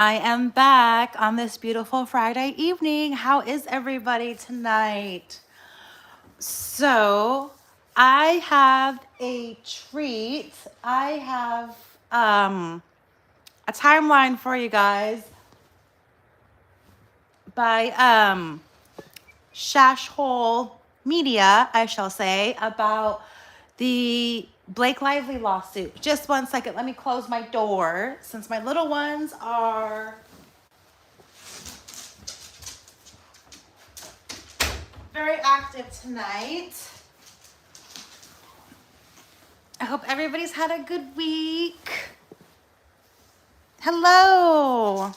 I am back on this beautiful Friday evening. How is everybody tonight? So, I have a treat. I have a timeline for you guys by Shash Hole Media, I shall say, about the Blake Lively lawsuit. Just one second, let me close my door since my little ones are very active tonight. I hope everybody's had a good week. Hello.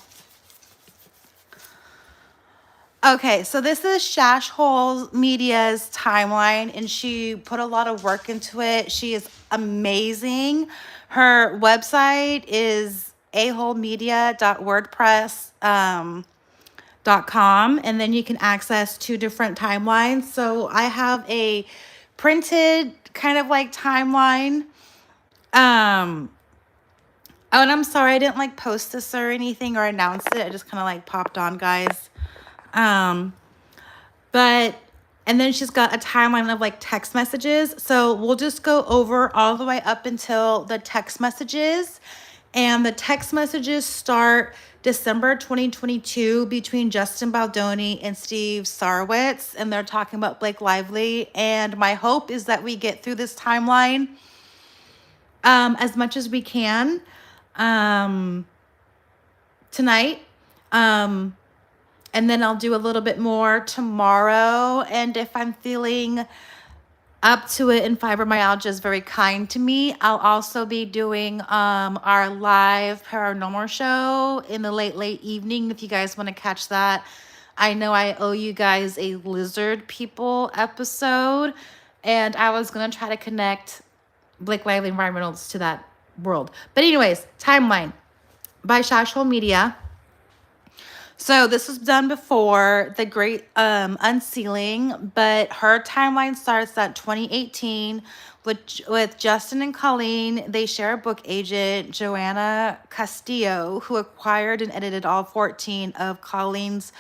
Okay, so this is Shash Hole Media's timeline, and she put a lot of work into it. She is amazing. Her website is aholemedia.wordpress.com, and then you can access two different timelines. So I have a printed kind of like timeline. Oh, and I'm sorry I didn't like post this or anything or announce it. I just kind of like popped on, guys. Um, but and then she's got a timeline of like text messages. So we'll just go over all the way up until the text messages. And the text messages start December 2022 between Justin Baldoni and Steve Sarwitz. And they're talking about Blake Lively. And my hope is that we get through this timeline as much as we can tonight. And then I'll do a little bit more tomorrow. And if I'm feeling up to it and fibromyalgia is very kind to me, I'll also be doing our live paranormal show in the late evening if you guys want to catch that. I know I owe you guys a lizard people episode, and I was going to try to connect Blake Lively Environmentals to that world. But anyways, timeline by Shash Hole Media. So this was done before the great unsealing, but her timeline starts at 2018 with Justin and Colleen. They share a book agent, Joanna Castillo, who acquired and edited all 14 of Colleen's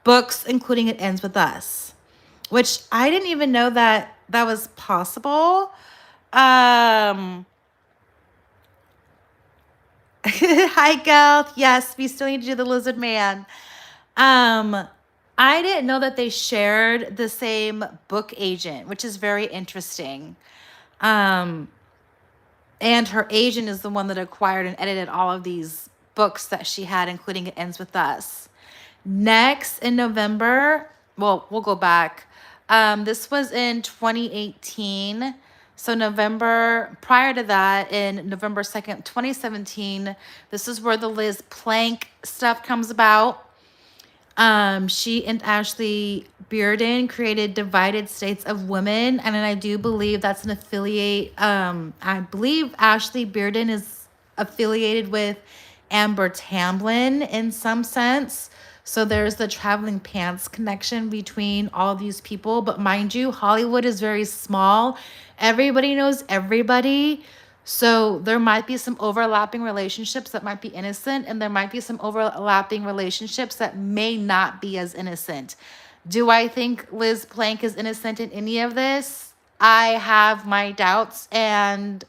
books, including It Ends With Us, which I didn't even know that was possible. Hi, Gal. Yes, we still need to do the Lizard Man. I didn't know that they shared the same book agent, which is very interesting. And her agent is the one that acquired and edited all of these books that she had, including It Ends With Us. Next in November, well, we'll go back. This was in 2018. So November, prior to that, in November 2nd, 2017, this is where the Liz Plank stuff comes about. She and Ashley Bearden created Divided States of Women, and I do believe that's an affiliate. I believe Ashley Bearden is affiliated with Amber Tamblyn in some sense. So there's the traveling pants connection between all these people. But mind you, Hollywood is very small. Everybody knows everybody. So there might be some overlapping relationships that might be innocent, and there might be some overlapping relationships that may not be as innocent. Do I think Liz Plank is innocent in any of this? I have my doubts, and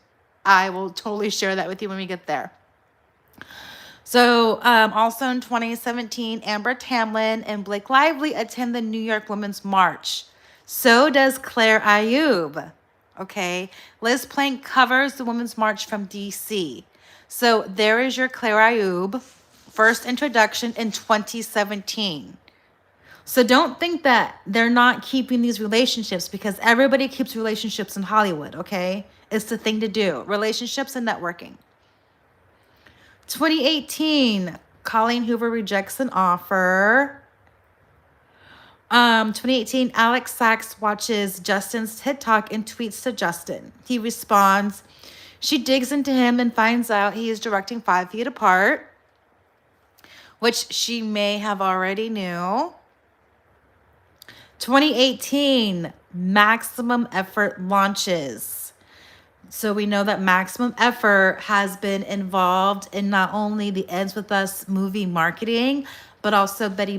I will totally share that with you when we get there. So also in 2017, Amber Tamblyn and Blake Lively attend the New York Women's March. So does Claire Ayub. Okay, Liz Plank covers the Women's March from DC. So there is your Claire Ayub first introduction in 2017. So don't think that they're not keeping these relationships, because everybody keeps relationships in Hollywood, okay? It's the thing to do. Relationships and networking. 2018, Colleen Hoover rejects an offer. 2018, Alex Sachs watches Justin's TikTok and tweets to Justin. He responds. She digs into him and finds out he is directing 5 Feet Apart, which she may have already knew. 2018, Maximum Effort launches. So we know that Maximum Effort has been involved in not only the Ends With Us movie marketing, but also Betty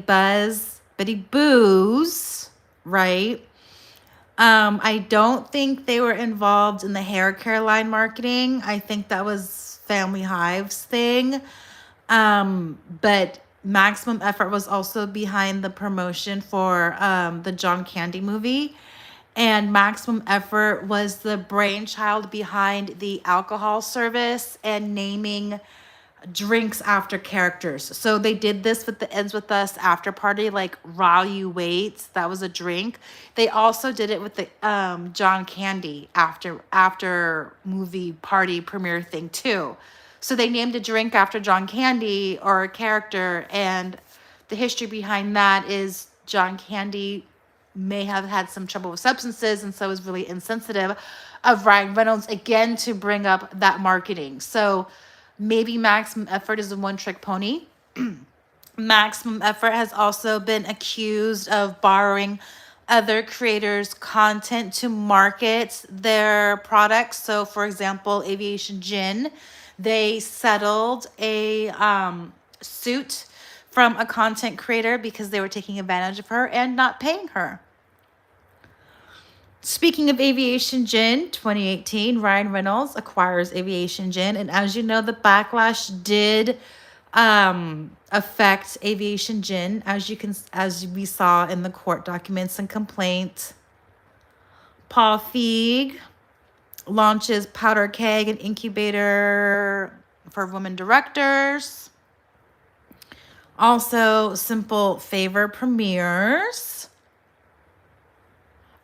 Boo's, right? I don't think they were involved in the hair care line marketing. I think that was Family Hive's thing. But Maximum Effort was also behind the promotion for the John Candy movie. And Maximum Effort was the brainchild behind the alcohol service and naming drinks after characters. So they did this with the Ends With Us after party, like While You Wait. That was a drink. They also did it with the John Candy after movie party premiere thing too. So they named a drink after John Candy or a character, and the history behind that is John Candy may have had some trouble with substances and so is really insensitive of Ryan Reynolds again to bring up that marketing. So maybe Maximum Effort is a one-trick pony. Maximum Effort has also been accused of borrowing other creators' content to market their products. So, for example, Aviation Gin, they settled a suit from a content creator because they were taking advantage of her and not paying her. Speaking of Aviation Gin, 2018, Ryan Reynolds acquires Aviation Gin. And as you know, the backlash did affect Aviation Gin, as we saw in the court documents and complaint. Paul Feig launches Powder Keg, an incubator for women directors. Also, Simple Favor premieres.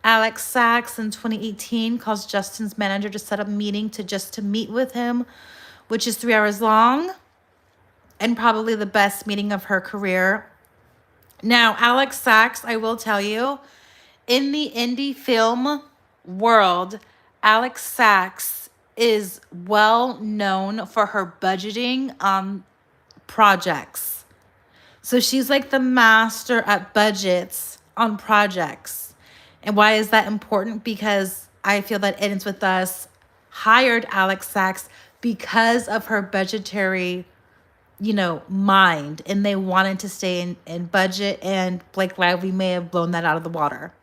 Alex Sachs in 2018 calls Justin's manager to set up a meeting to meet with him, which is 3 hours long and probably the best meeting of her career. Now, Alex Sachs, I will tell you, in the indie film world, Alex Sachs is well known for her budgeting on projects. So she's like the master at budgets on projects. And why is that important? Because I feel that Ends With Us hired Alex Sachs because of her budgetary, mind. And they wanted to stay in budget. And Blake Lively may have blown that out of the water.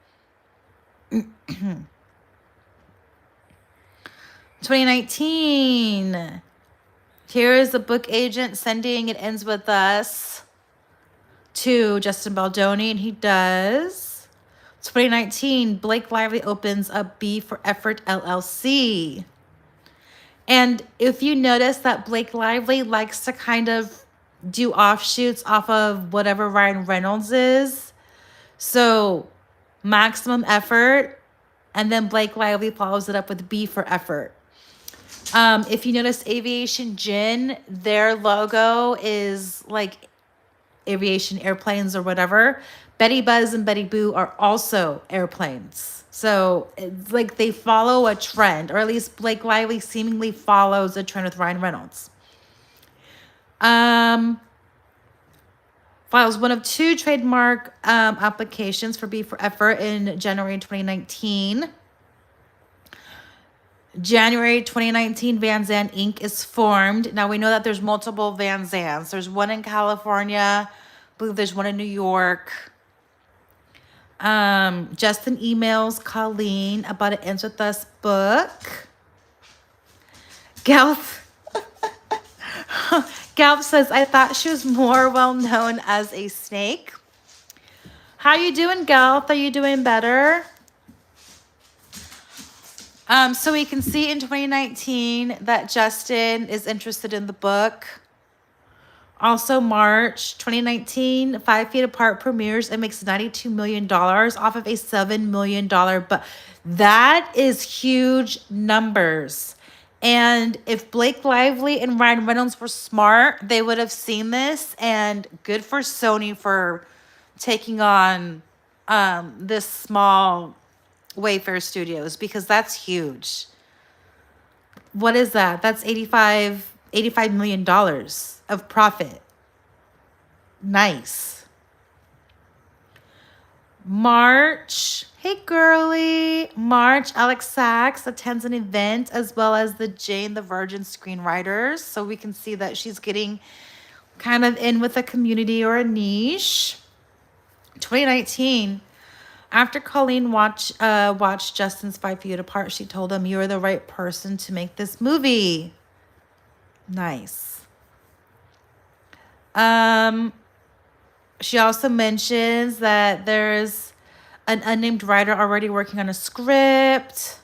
2019. Here is a book agent sending It Ends With Us to Justin Baldoni, and he does. 2019, Blake Lively opens up B for Effort LLC. And if you notice that Blake Lively likes to kind of do offshoots off of whatever Ryan Reynolds is. So Maximum Effort, and then Blake Lively follows it up with B for Effort. If you notice Aviation Gin, their logo is like aviation airplanes or whatever. Betty Buzz and Betty Boo are also airplanes. So it's like they follow a trend, or at least Blake Lively seemingly follows a trend with Ryan Reynolds. Files one of 2 trademark applications for B for Effort in January 2019. January 2019, Van Zandt Inc. is formed. Now, we know that there's multiple Van Zandts. There's one in California. I believe there's one in New York. Justin emails Colleen about an Ends With Us book. Galp says, I thought she was more well known as a snake. How you doing, Galp? Are you doing better? So we can see in 2019 that Justin is interested in the book. Also, March 2019, 5 Feet Apart premieres and makes $92 million off of a $7 million. But that is huge numbers. And if Blake Lively and Ryan Reynolds were smart, they would have seen this. And good for Sony for taking on this small Wayfair Studios, because that's huge. What is that? That's $85 million of profit. Nice. March, hey girly. March, Alex Sachs attends an event as well as the Jane the Virgin screenwriters. So we can see that she's getting kind of in with a community or a niche. 2019, after Colleen watched Justin's 5 Feet Apart, she told him, "You are the right person to make this movie." Nice. She also mentions that there's an unnamed writer already working on a script.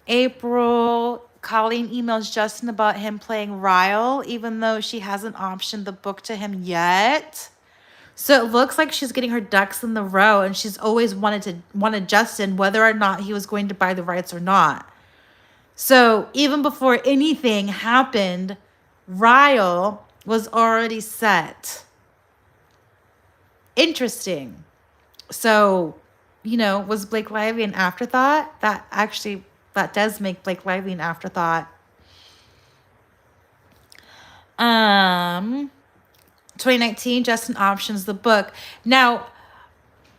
April, Colleen emails Justin about him playing Ryle, even though she hasn't optioned the book to him yet. So it looks like she's getting her ducks in the row, and she's always wanted Justin, whether or not he was going to buy the rights or not. So even before anything happened, Ryle was already set. Interesting. So, was Blake Lively an afterthought? That does make Blake Lively an afterthought. 2019, Justin options the book. Now,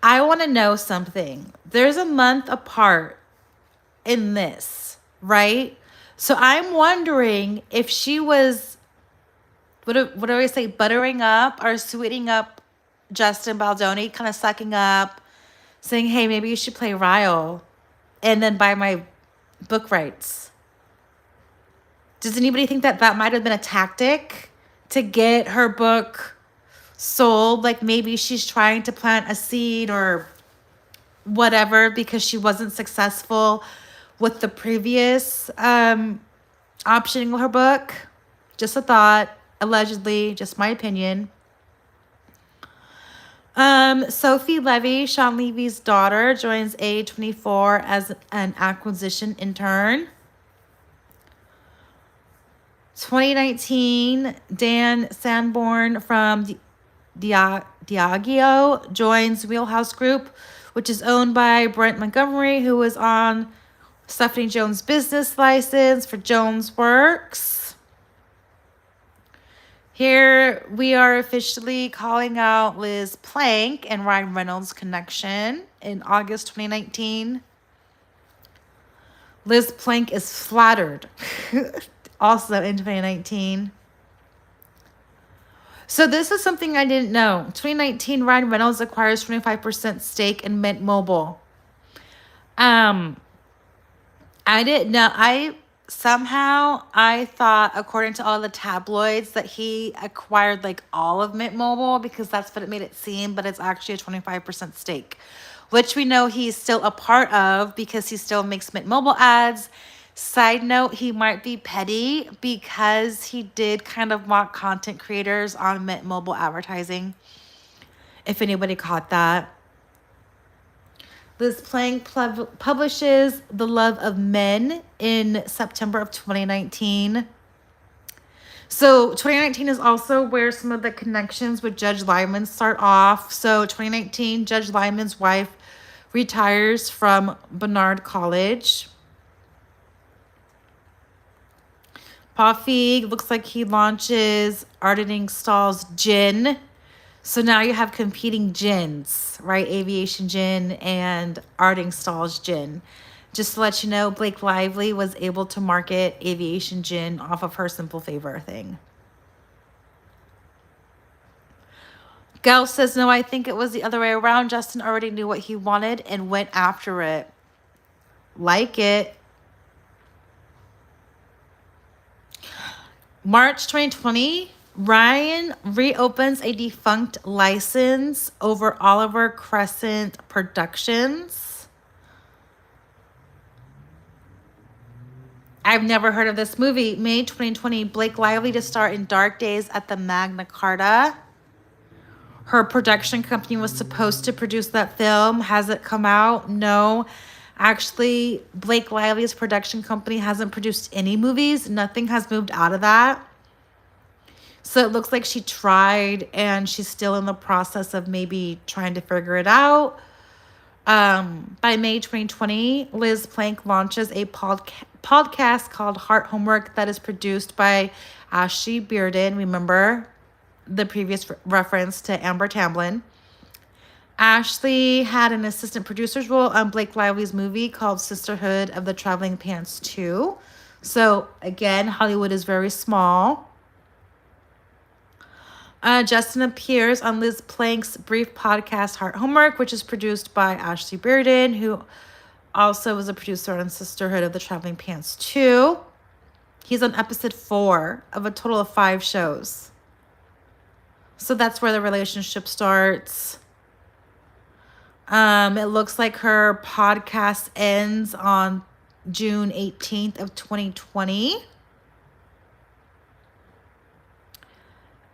I want to know something. There's a month apart in this, right? So I'm wondering if she was, what do I say, buttering up or sweetening up Justin Baldoni, kind of sucking up, saying, hey, maybe you should play Ryle and then buy my book rights. Does anybody think that might have been a tactic to get her book sold? Like maybe she's trying to plant a seed or whatever because she wasn't successful with the previous optioning her book. Just a thought, allegedly, just my opinion. Sophie Levy, Sean Levy's daughter, joins A24 as an acquisition intern. 2019, Dan Sanborn from Diageo joins Wheelhouse Group, which is owned by Brent Montgomery, who was on Stephanie Jones' business license for Jones Works. Here we are officially calling out Liz Plank and Ryan Reynolds' connection in August 2019. Liz Plank is flattered also in 2019. So this is something I didn't know. 2019, Ryan Reynolds acquires 25% stake in Mint Mobile. I didn't know. I thought, according to all the tabloids, that he acquired like all of Mint Mobile because that's what it made it seem, but it's actually a 25% stake, which we know he's still a part of because he still makes Mint Mobile ads. Side note, he might be petty because he did kind of mock content creators on Mint Mobile advertising, if anybody caught that. Liz Plank publishes The Love of Men in September of 2019. So 2019 is also where some of the connections with Judge Lyman start off. So 2019, Judge Lyman's wife retires from Barnard College. Paul Feig looks like he launches Ardening Stahl's gin. So now you have competing gins, right? Aviation Gin and Ardening Stahl's gin. Just to let you know, Blake Lively was able to market Aviation Gin off of her Simple Favor thing. Gal says, no, I think it was the other way around. Justin already knew what he wanted and went after it. Like it. March 2020, Ryan reopens a defunct license over Oliver Crescent Productions. I've never heard of this movie. May 2020, Blake Lively to star in Dark Days at the Magna Carta. Her production company was supposed to produce that film. Has it come out? No. Actually, Blake Lively's production company hasn't produced any movies. Nothing has moved out of that. So it looks like she tried and she's still in the process of maybe trying to figure it out. By May 2020, Liz Plank launches a podcast called Heart Homework that is produced by Ashley Bearden, remember? the previous reference to Amber Tamblyn. Ashley had an assistant producer's role on Blake Lively's movie called Sisterhood of the Traveling Pants 2. So again, Hollywood is very small. Justin appears on Liz Plank's brief podcast Heart Homework, which is produced by Ashley Bearden, who also was a producer on Sisterhood of the Traveling Pants 2. He's on episode 4 of a total of 5 shows. So that's where the relationship starts. It looks like her podcast ends on June 18th of 2020.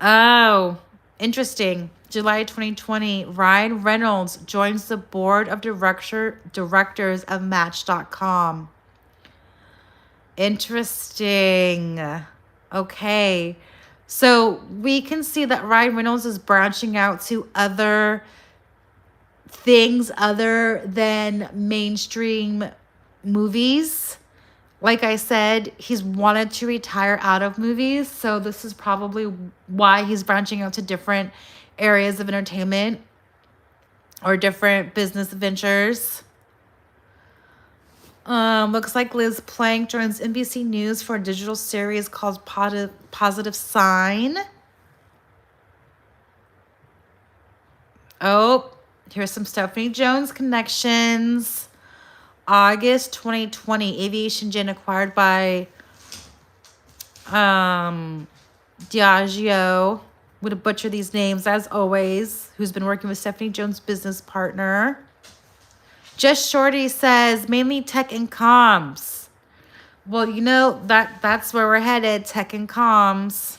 Oh, interesting. July 2020, Ryan Reynolds joins the board of directors of Match.com. Interesting. Okay. So we can see that Ryan Reynolds is branching out to other things other than mainstream movies. Like I said, he's wanted to retire out of movies. So this is probably why he's branching out to different areas of entertainment or different business ventures. Looks like Liz Plank joins NBC News for a digital series called Positive Sign. Oh, here's some Stephanie Jones connections. August 2020, Aviation Gin acquired by Diageo. Would have butchered these names as always. Who's been working with Stephanie Jones' business partner. Just Shorty says mainly tech and comms. Well, you know that's where we're headed, tech and comms.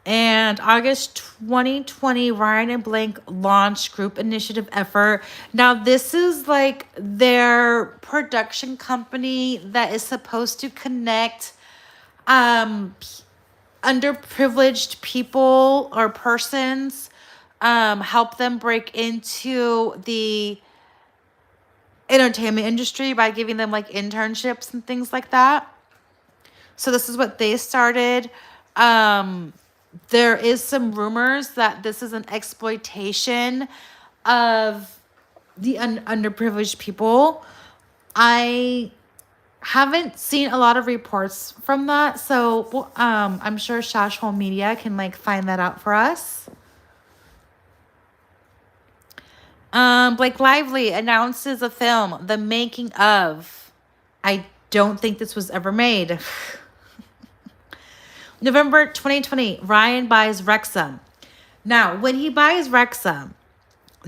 And August 2020, Ryan and Blank launched Group Initiative Effort. Now, this is like their production company that is supposed to connect underprivileged people or persons, help them break into the entertainment industry by giving them like internships and things like that. So this is what they started. There is some rumors that this is an exploitation of the underprivileged people. I haven't seen a lot of reports from that, so I'm sure Shashhole Media can like find that out for us. Blake Lively announces a film, The Making of. I don't think this was ever made. November 2020, Ryan buys Wrexham. Now, when he buys Wrexham,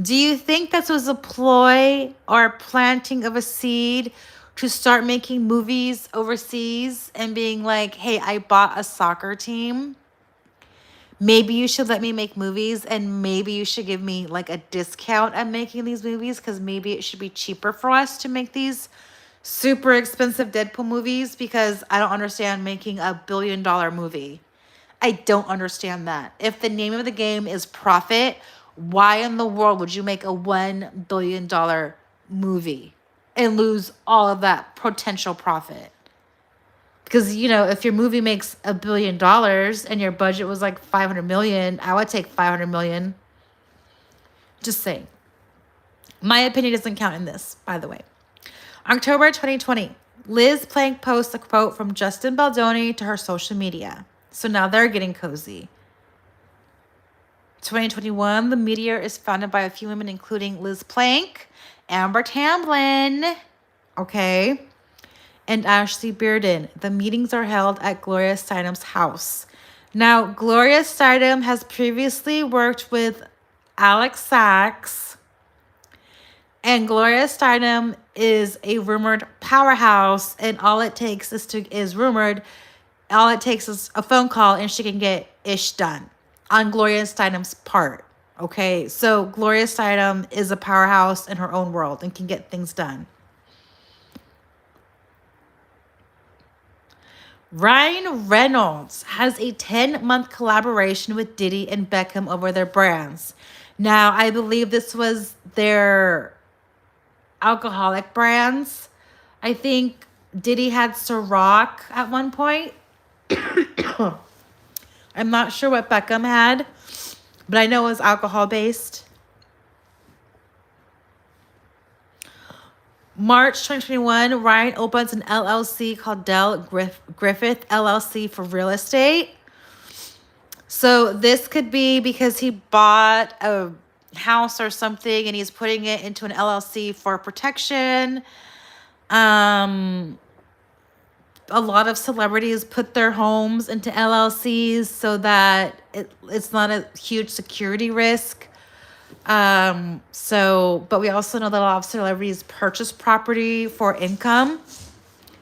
do you think this was a ploy or a planting of a seed to start making movies overseas and being like, hey, I bought a soccer team. Maybe you should let me make movies and maybe you should give me like a discount at making these movies because maybe it should be cheaper for us to make these super expensive Deadpool movies because I don't understand making $1 billion movie. I don't understand that. If the name of the game is profit, why in the world would you make a $1 billion movie and lose all of that potential profit? Because, you know, if your movie makes $1 billion and your budget was like 500 million, I would take 500 million. Just saying. My opinion doesn't count in this, by the way. October 2020, Liz Plank posts a quote from Justin Baldoni to her social media. So now they're getting cozy. 2021, The Meteor is founded by a few women, including Liz Plank, Amber Tamblyn, okay, and Ashley Bearden. The meetings are held at Gloria Steinem's house. Now, Gloria Steinem has previously worked with Alex Sachs, and Gloria Steinem is a rumored powerhouse, and all it takes is a phone call and she can get ish done on Gloria Steinem's part. Okay, so Gloria Steinem is a powerhouse in her own world and can get things done. Ryan Reynolds has a 10-month collaboration with Diddy and Beckham over their brands. Now, I believe this was their alcoholic brands. I think Diddy had Ciroc at one point. I'm not sure what Beckham had, but I know it was alcohol based. March 2021, Ryan opens an LLC called Dell Griffith LLC for real estate. So this could be because he bought a house or something and he's putting it into an LLC for protection. A lot of celebrities put their homes into LLCs so that it's not a huge security risk. But we also know that a lot of celebrities purchase property for income.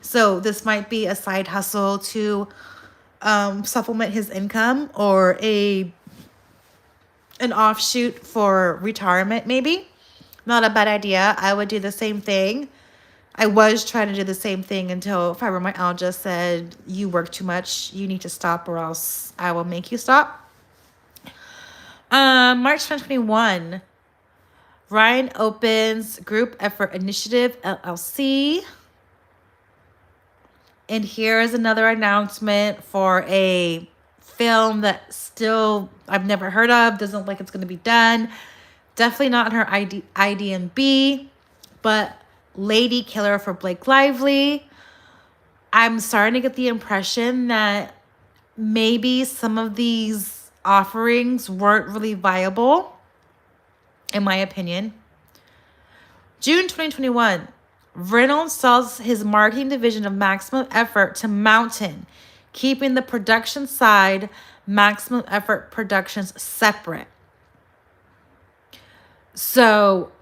So this might be a side hustle to supplement his income, or an offshoot for retirement, maybe. Not a bad idea. I would do the same thing. I was trying to do the same thing until fibromyalgia said, you work too much, you need to stop or else I will make you stop. March 2021, Ryan opens Group Effort Initiative, LLC. And here is another announcement for a film that still I've never heard of, doesn't look like it's going to be done. Definitely not on her IDMB, but Lady Killer for Blake Lively. I'm starting to get the impression that maybe some of these offerings weren't really viable, in my opinion. June 2021, Reynolds sells his marketing division of Maximum Effort to Mountain, keeping the production side, Maximum Effort Productions, separate. So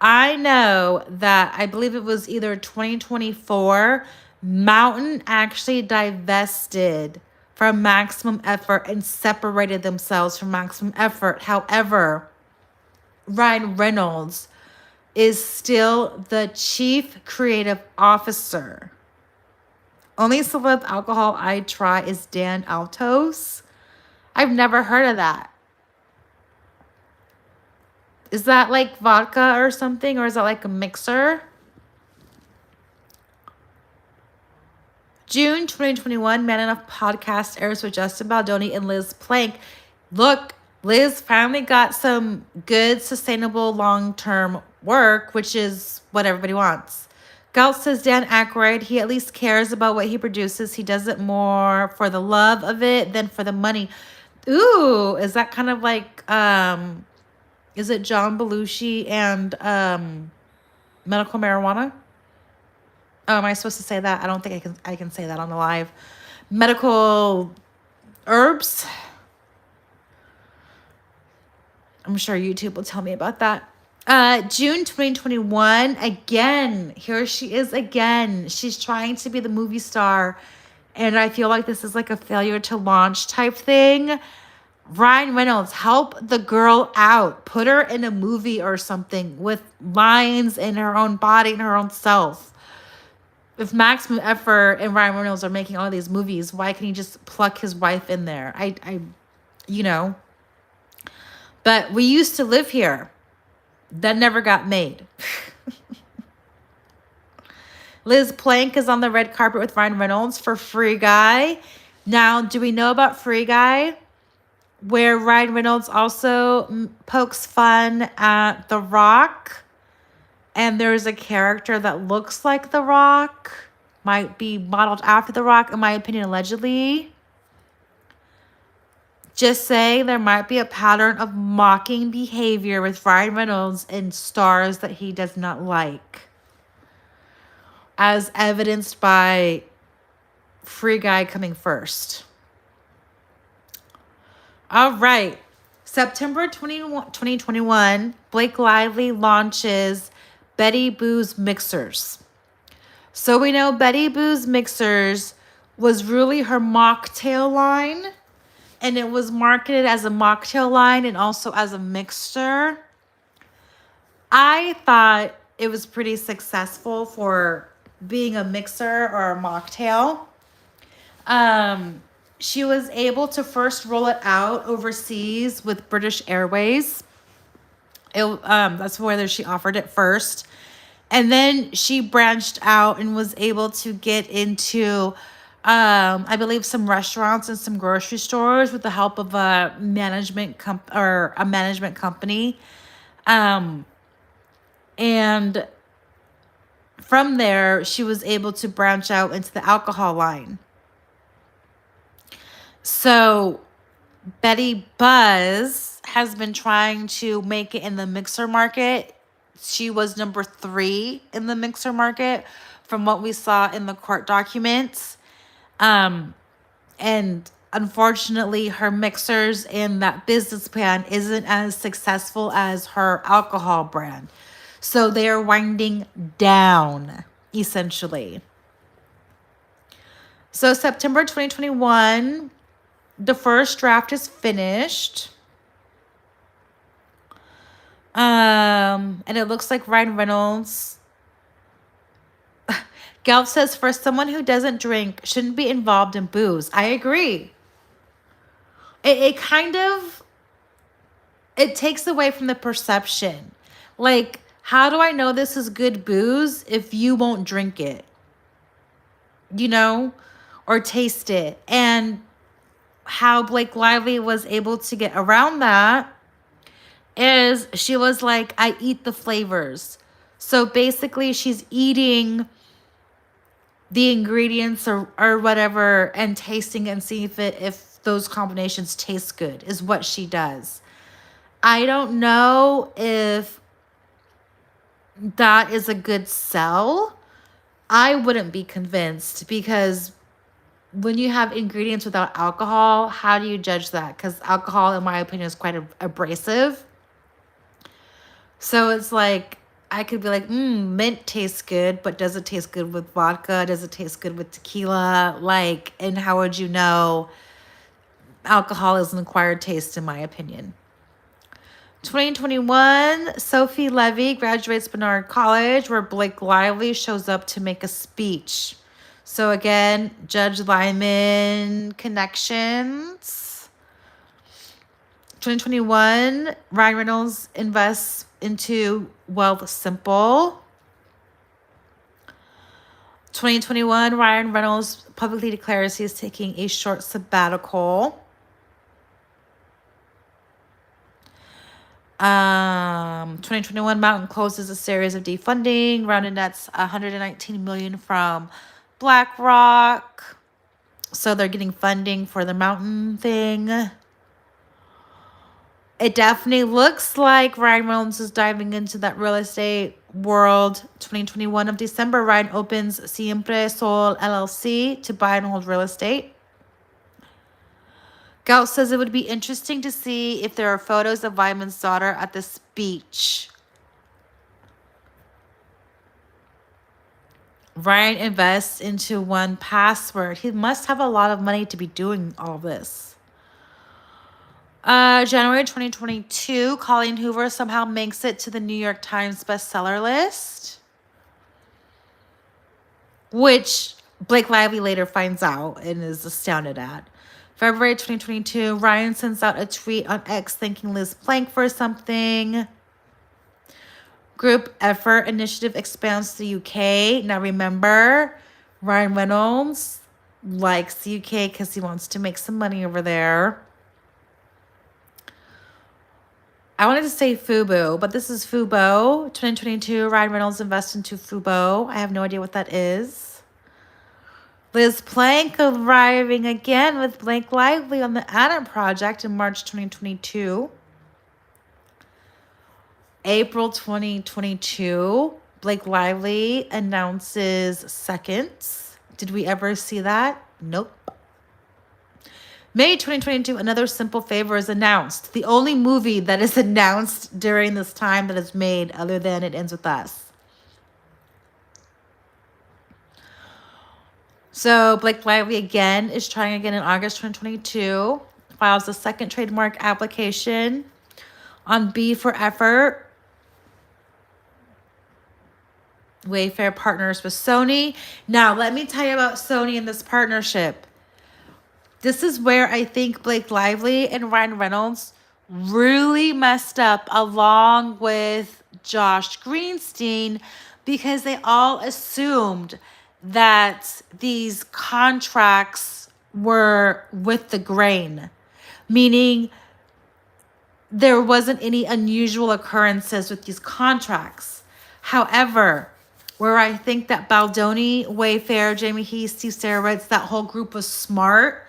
I know that I believe it was either 2024, Mountain actually divested from Maximum Effort and separated themselves from Maximum Effort. However, Ryan Reynolds is still the chief creative officer. Only celeb alcohol I try is Dan Altos. I've never heard of that. Is that like vodka or something? Or is that like a mixer? June 2021, Man Enough podcast airs with Justin Baldoni and Liz Plank. Look, Liz finally got some good, sustainable, long-term work, which is what everybody wants. Galt says Dan Aykroyd, he at least cares about what he produces. He does it more for the love of it than for the money. Ooh, is that kind of like... is it John Belushi and medical marijuana? Oh, am I supposed to say that? I don't think I can say that on the live. Medical herbs. I'm sure YouTube will tell me about that. June 2021, again, here she is again. She's trying to be the movie star, and I feel like this is like a failure to launch type thing. Ryan Reynolds, help the girl out. Put her in a movie or something with lines in her own body and her own self. If Maximum Effort and Ryan Reynolds are making all these movies, why can't he just pluck his wife in there? You know. But We Used to Live Here. That never got made. Liz Plank is on the red carpet with Ryan Reynolds for Free Guy. Now, do we know about Free Guy? Where Ryan Reynolds also pokes fun at The Rock. And there's a character that looks like The Rock. Might be modeled after The Rock, in my opinion, allegedly. Just saying, there might be a pattern of mocking behavior with Ryan Reynolds in stars that he does not like. As evidenced by Free Guy coming first. All right. September 2021, Blake Lively launches Betty Boo's Mixers. So we know Betty Boo's Mixers was really her mocktail line. And it was marketed as a mocktail line and also as a mixer. I thought it was pretty successful for being a mixer or a mocktail. She was able to first roll it out overseas with British Airways. That's where she offered it first. And then she branched out and was able to get into I believe some restaurants and some grocery stores with the help of a management company. Um, and from there, she was able to branch out into the alcohol line. So Betty Buzz has been trying to make it in the mixer market. She was number 3 in the mixer market from what we saw in the court documents. And unfortunately, her mixers and that business plan isn't as successful as her alcohol brand. So they are winding down, essentially. So September 2021, the first draft is finished. And it looks like Ryan Reynolds. Gelf says, for someone who doesn't drink, shouldn't be involved in booze. I agree. It kind of, it takes away from the perception. Like, how do I know this is good booze if you won't drink it? You know? Or taste it. And how Blake Lively was able to get around that is she was like, I eat the flavors. So basically she's eating the ingredients or whatever and tasting and seeing if those combinations taste good is what she does. I don't know if that is a good sell. I wouldn't be convinced because when you have ingredients without alcohol, how do you judge that? Because alcohol, in my opinion, is quite abrasive. So it's like, I could be like, mint tastes good, but does it taste good with vodka? Does it taste good with tequila? Like, and how would you know? Alcohol is an acquired taste, in my opinion. 2021, Sophie Levy graduates Barnard College, where Blake Lively shows up to make a speech. So again, Judge Lyman connections. 2021, Ryan Reynolds invests into Wealthsimple. 2021, Ryan Reynolds publicly declares he is taking a short sabbatical. 2021, Mountain closes a series of defunding. Rounded nets $119 million from BlackRock. So they're getting funding for the Mountain thing. It definitely looks like Ryan Reynolds is diving into that real estate world. 2021 of December, Ryan opens Siempre Sol LLC to buy and hold real estate. Gout says it would be interesting to see if there are photos of Wyman's daughter at the speech. Ryan invests into 1Password. He must have a lot of money to be doing all this. January 2022, Colleen Hoover somehow makes it to the New York Times bestseller list, which Blake Lively later finds out and is astounded at. February 2022, Ryan sends out a tweet on X thanking Liz Plank for something. Group effort initiative expands to the UK. Now remember, Ryan Reynolds likes the UK because he wants to make some money over there. I wanted to say Fubo, but this is Fubo. 2022, Ryan Reynolds invests into Fubo. I have no idea what that is. Liz Plank arriving again with Blake Lively on the Adam Project in March 2022. April 2022, Blake Lively announces Seconds. Did we ever see that? Nope. May 2022, Another Simple Favor is announced. The only movie that is announced during this time that is made other than It Ends With Us. So Blake Lively again is trying again in August 2022. Files a second trademark application on B for Effort. Wayfair partners with Sony. Now, let me tell you about Sony and this partnership. This is where I think Blake Lively and Ryan Reynolds really messed up along with Josh Greenstein because they all assumed that these contracts were with the grain, meaning there wasn't any unusual occurrences with these contracts. However, where I think that Baldoni, Wayfair, Jamie Heath, Steve Sarowitz, that whole group was smart,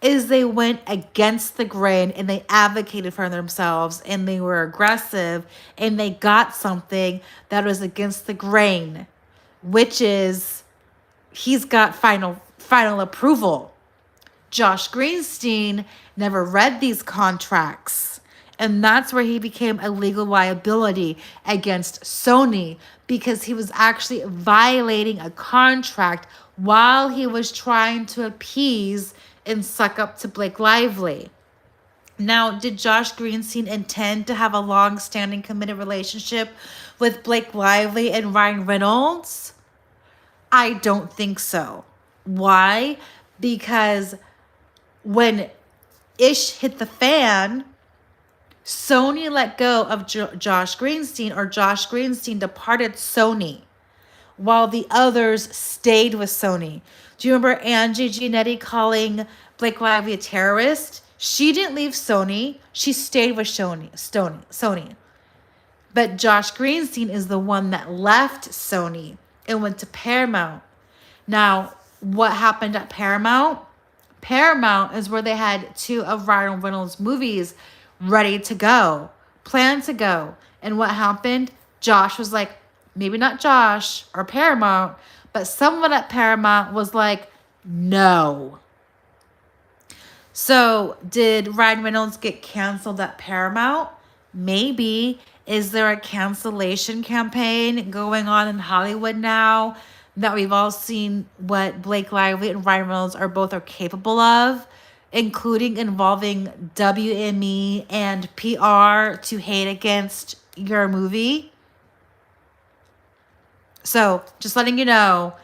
is they went against the grain and they advocated for themselves and they were aggressive and they got something that was against the grain, which is he's got final approval. Josh Greenstein never read these contracts. And that's where he became a legal liability against Sony, because he was actually violating a contract while he was trying to appease and suck up to Blake Lively. Now, did Josh Greenstein intend to have a long-standing committed relationship with Blake Lively and Ryan Reynolds? I don't think so. Why? Because when ish hit the fan, Sony let go of Josh Greenstein, or Josh Greenstein departed Sony while the others stayed with Sony. Do you remember Angie Giannetti calling Blake Lively a terrorist? She didn't leave Sony. She stayed with Sony. But Josh Greenstein is the one that left Sony and went to Paramount. Now, what happened at Paramount? Paramount is where they had 2 of Ryan Reynolds' movies ready to go, planned to go. And what happened? Josh was like, maybe not Josh or Paramount, but someone at Paramount was like, no. So did Ryan Reynolds get canceled at Paramount? Maybe. Is there a cancellation campaign going on in Hollywood now that we've all seen what Blake Lively and Ryan Reynolds are capable of, including involving WME and PR to hate against your movie? So just letting you know,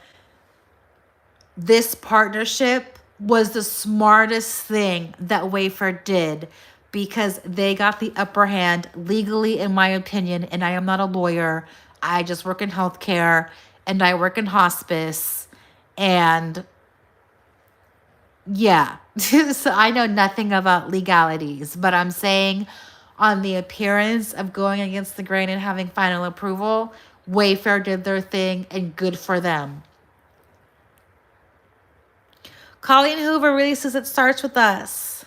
this partnership was the smartest thing that Wayfair did, because they got the upper hand legally, in my opinion. And I am not a lawyer. I just work in healthcare and I work in hospice. And yeah, so I know nothing about legalities, but I'm saying on the appearance of going against the grain and having final approval, Wayfair did their thing, and good for them. Colleen Hoover releases It Starts With Us.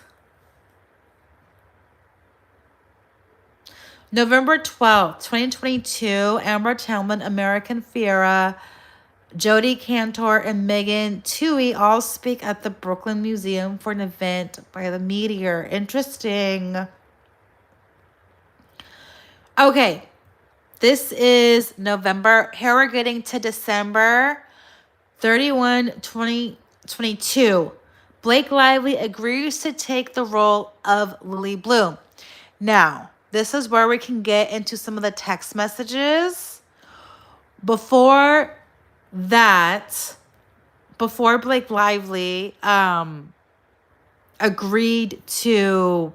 November 12th, 2022, Amber Tamblyn, American Fiera, Jodi Cantor, and Megan Twohey all speak at the Brooklyn Museum for an event by the Meteor. Interesting. Okay, this is November. Here we're getting to December 31, 2022. Blake Lively agrees to take the role of Lily Bloom. Now, this is where we can get into some of the text messages. Before Blake Lively agreed to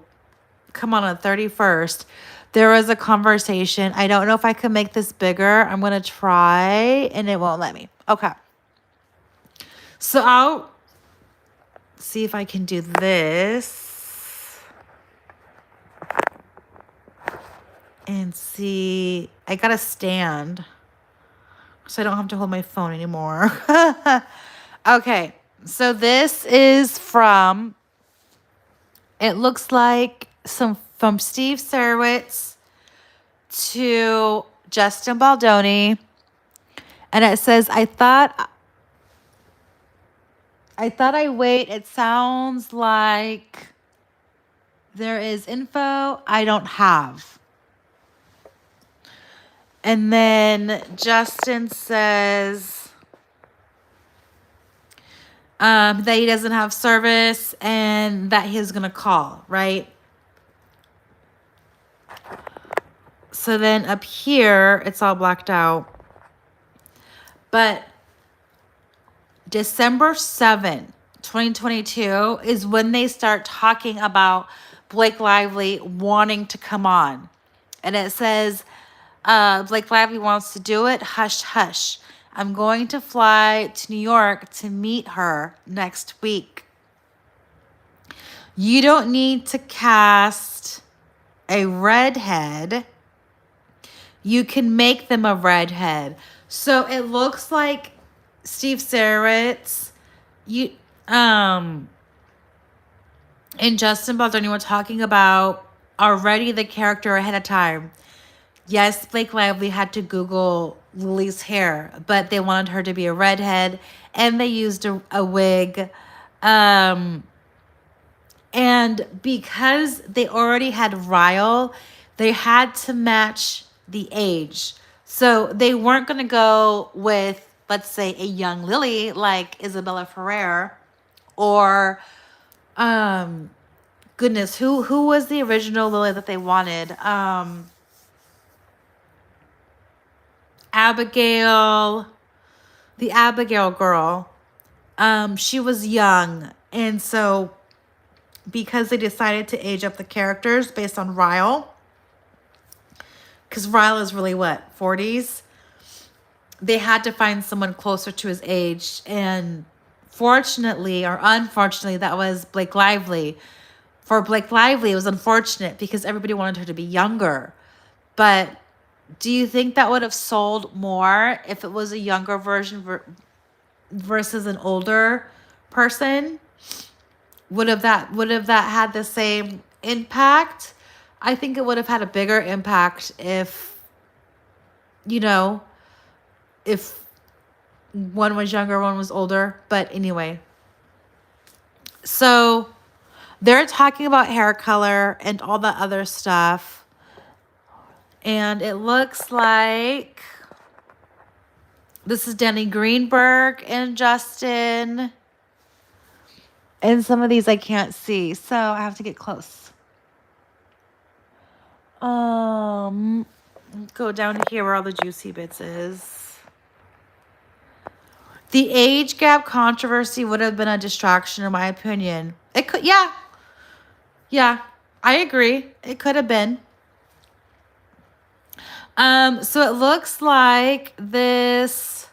come on the 31st, there was a conversation. I don't know if I can make this bigger. I'm going to try, and it won't let me. Okay. So I'll see if I can do this. And see, I got a stand, so I don't have to hold my phone anymore. Okay, so this is from, it looks like from Steve Sarowitz to Justin Baldoni. And it says, I thought I wait. It sounds like there is info I don't have. And then Justin says that he doesn't have service and that he's going to call, right? So then up here, it's all blacked out. But December 7th, 2022 is when they start talking about Blake Lively wanting to come on. And it says, Blake Lively wants to do it. Hush, hush. I'm going to fly to New York to meet her next week. You don't need to cast a redhead. You can make them a redhead. So it looks like Steve Sarowitz, and Justin Baldoni were talking about already the character ahead of time. Yes, Blake Lively had to Google Lily's hair, but they wanted her to be a redhead, and they used a wig. And because they already had Ryle, they had to match the age. So they weren't going to go with, let's say, a young Lily like Isabella Ferrer, or goodness, who was the original Lily that they wanted? Abigail, the Abigail girl. She was young, and so because they decided to age up the characters based on Ryle, because Ryle is really what, 40s? They had to find someone closer to his age, and fortunately or unfortunately, that was Blake Lively. For Blake Lively, it was unfortunate because everybody wanted her to be younger. But do you think that would have sold more if it was a younger version versus an older person? Would have that had the same impact? I think it would have had a bigger impact if, if one was younger, one was older. But anyway, so they're talking about hair color and all the other stuff. And it looks like this is Danny Greenberg and Justin. And some of these I can't see, so I have to get close. Go down to here where all the juicy bits is. The age gap controversy would have been a distraction, in my opinion. It could, yeah. Yeah, I agree. It could have been. So it looks like this,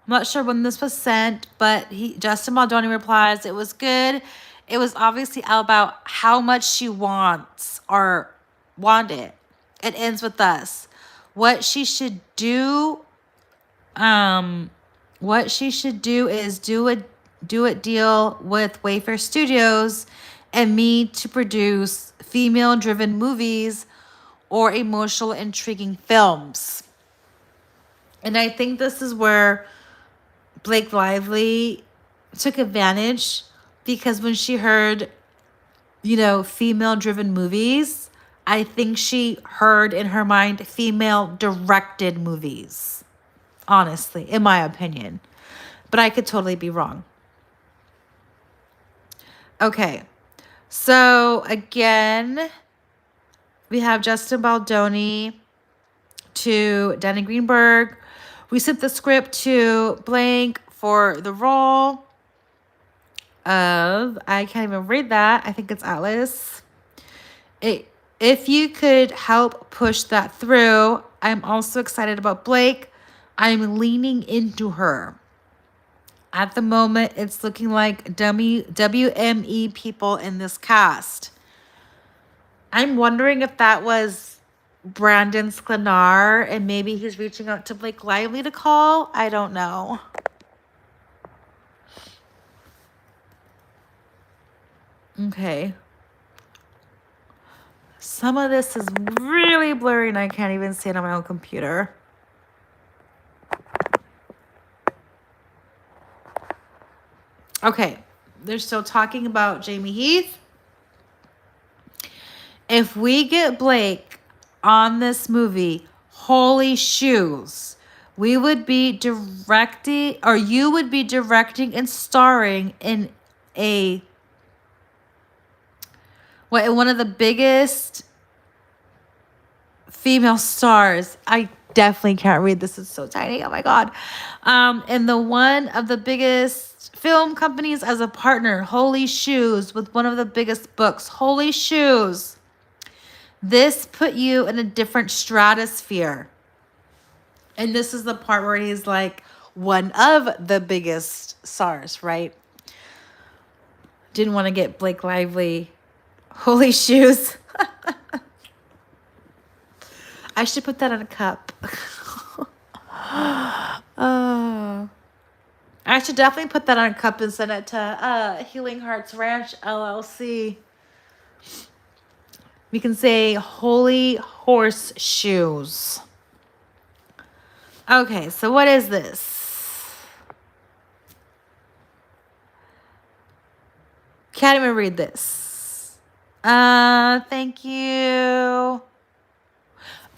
I'm not sure when this was sent, but Justin Baldoni replies, it was good. It was obviously about how much she wants or wanted. It ends with us. What she should do is do a deal with Wayfair Studios and me to produce female-driven movies or emotional, intriguing films. And I think this is where Blake Lively took advantage, because when she heard, female-driven movies, I think she heard in her mind female-directed movies. Honestly, in my opinion. But I could totally be wrong. Okay. So, again, we have Justin Baldoni to Danny Greenberg. We sent the script to blank for the role of, I can't even read that. I think it's Atlas. If you could help push that through, I'm also excited about Blake. I'm leaning into her. At the moment, it's looking like WME people in this cast. I'm wondering if that was Brandon Sklenar and maybe he's reaching out to Blake Lively to call. I don't know. Okay. Some of this is really blurry and I can't even see it on my own computer. Okay. They're still talking about Jamie Heath. If we get Blake on this movie, holy shoes, we would be directing, or you would be directing and starring in one of the biggest female stars. I definitely can't read this. It's so tiny. Oh my God. And the one of the biggest film companies as a partner. Holy shoes. With one of the biggest books. Holy shoes. This put you in a different stratosphere. And this is the part where he's like, one of the biggest stars, right? Didn't want to get Blake Lively holy shoes. I should put that on a cup. Oh. I should definitely put that on a cup and send it to Healing Hearts Ranch LLC. We can say holy horse shoes. Okay, so what is this? Can't even read this. Thank you.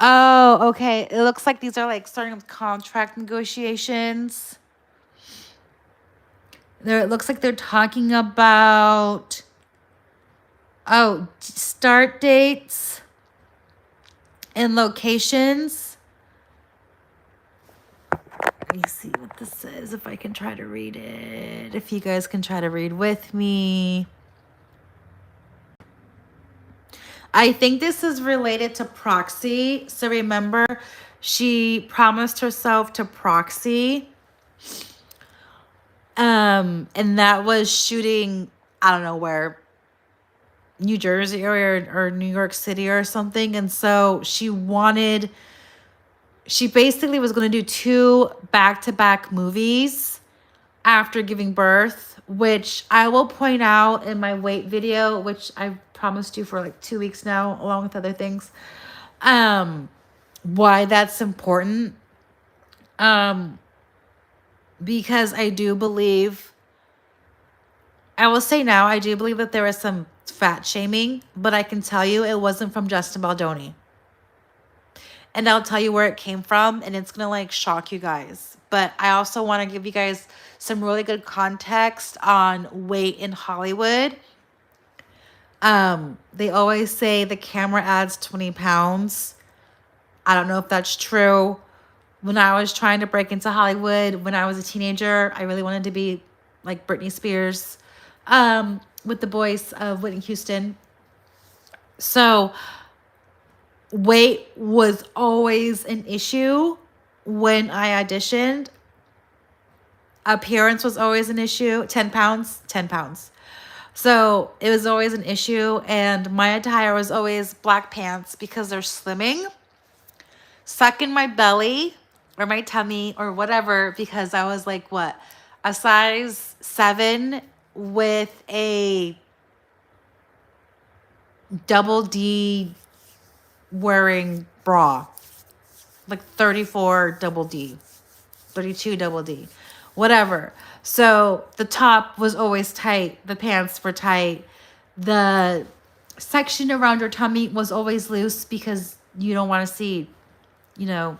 Oh, okay. It looks like these are like starting with contract negotiations. There, it looks like they're talking about start dates and locations. Let me see what this says, if I can try to read it. If you guys can try to read with me. I think this is related to Proxy. So remember, she promised herself to Proxy. And that was shooting, I don't know where, New Jersey or New York City or something. And so she basically was going to do 2 back-to-back movies after giving birth, which I will point out in my weight video, which I've promised you for like 2 weeks now, along with other things, why that's important. Because I do believe, I will say now, I do believe that there is some fat shaming, but I can tell you it wasn't from Justin Baldoni. And I'll tell you where it came from, and it's going to like shock you guys. But I also want to give you guys some really good context on weight in Hollywood. They always say the camera adds 20 pounds. I don't know if that's true. When I was trying to break into Hollywood, when I was a teenager, I really wanted to be like Britney Spears, with the voice of Whitney Houston. So weight was always an issue when I auditioned. Appearance was always an issue. 10 pounds, 10 pounds. So it was always an issue. And my attire was always black pants because they're slimming. Suck in my belly or my tummy or whatever, because I was like, what? A size 7 with a double D wearing bra, like 34 double D, 32 double D, whatever. So the top was always tight. The pants were tight. The section around your tummy was always loose because you don't want to see, you know,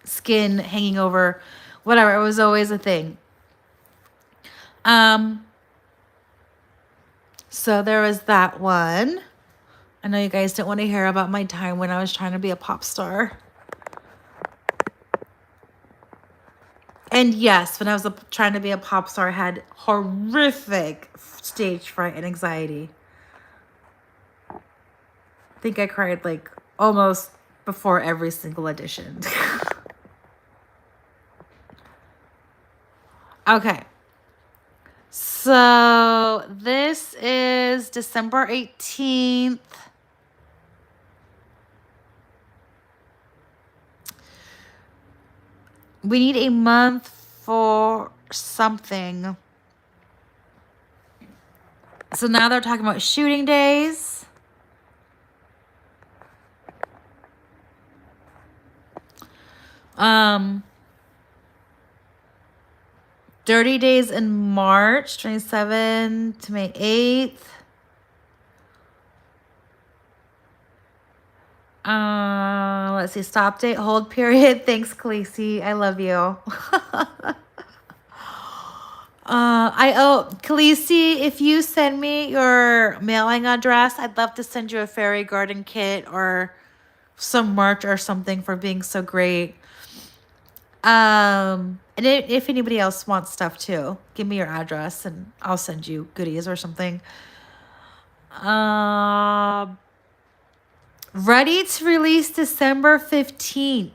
skin hanging over, whatever. It was always a thing. So there was that one. I know you guys didn't want to hear about my time when I was trying to be a pop star. And yes, when I was trying to be a pop star, I had horrific stage fright and anxiety. I think I cried like almost before every single audition. Okay. So this is December 18th. We need a month for something. So now they're talking about shooting days. Um, 30 days in March 27 to May 8th. Let's see, stop date, hold period. Thanks, Khaleesi. I love you. Khaleesi, if you send me your mailing address, I'd love to send you a fairy garden kit or some merch or something for being so great. And if anybody else wants stuff too, give me your address and I'll send you goodies or something. Ready to release December 15th.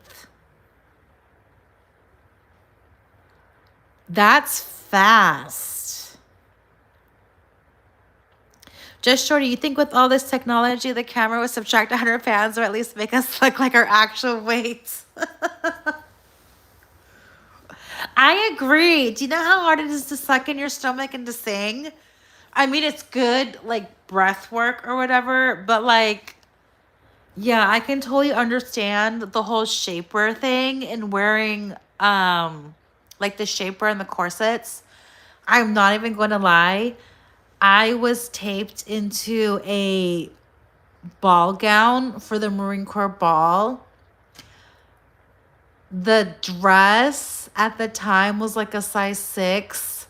That's fast. Just Shorty, you think with all this technology, the camera would subtract 100 pounds or at least make us look like our actual weights? I agree. Do you know how hard it is to suck in your stomach and to sing? I mean, it's good, like breath work or whatever, but like, yeah, I can totally understand the whole shapewear thing and wearing, like the shapewear and the corsets. I'm not even going to lie. I was taped into a ball gown for the Marine Corps ball. The dress at the time was like a size 6.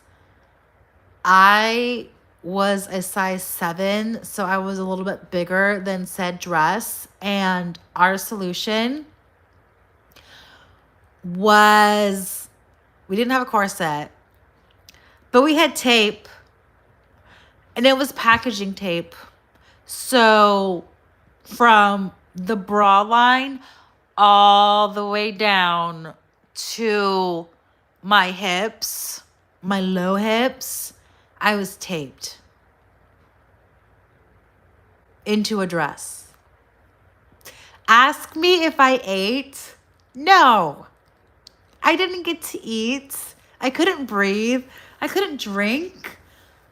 I was a size 7, so I was a little bit bigger than said dress. And our solution was we didn't have a corset, but we had tape, and it was packaging tape. So from the bra line all the way down to my hips, my low hips, I was taped into a dress. Ask me if I ate. No, I didn't get to eat. I couldn't breathe. I couldn't drink.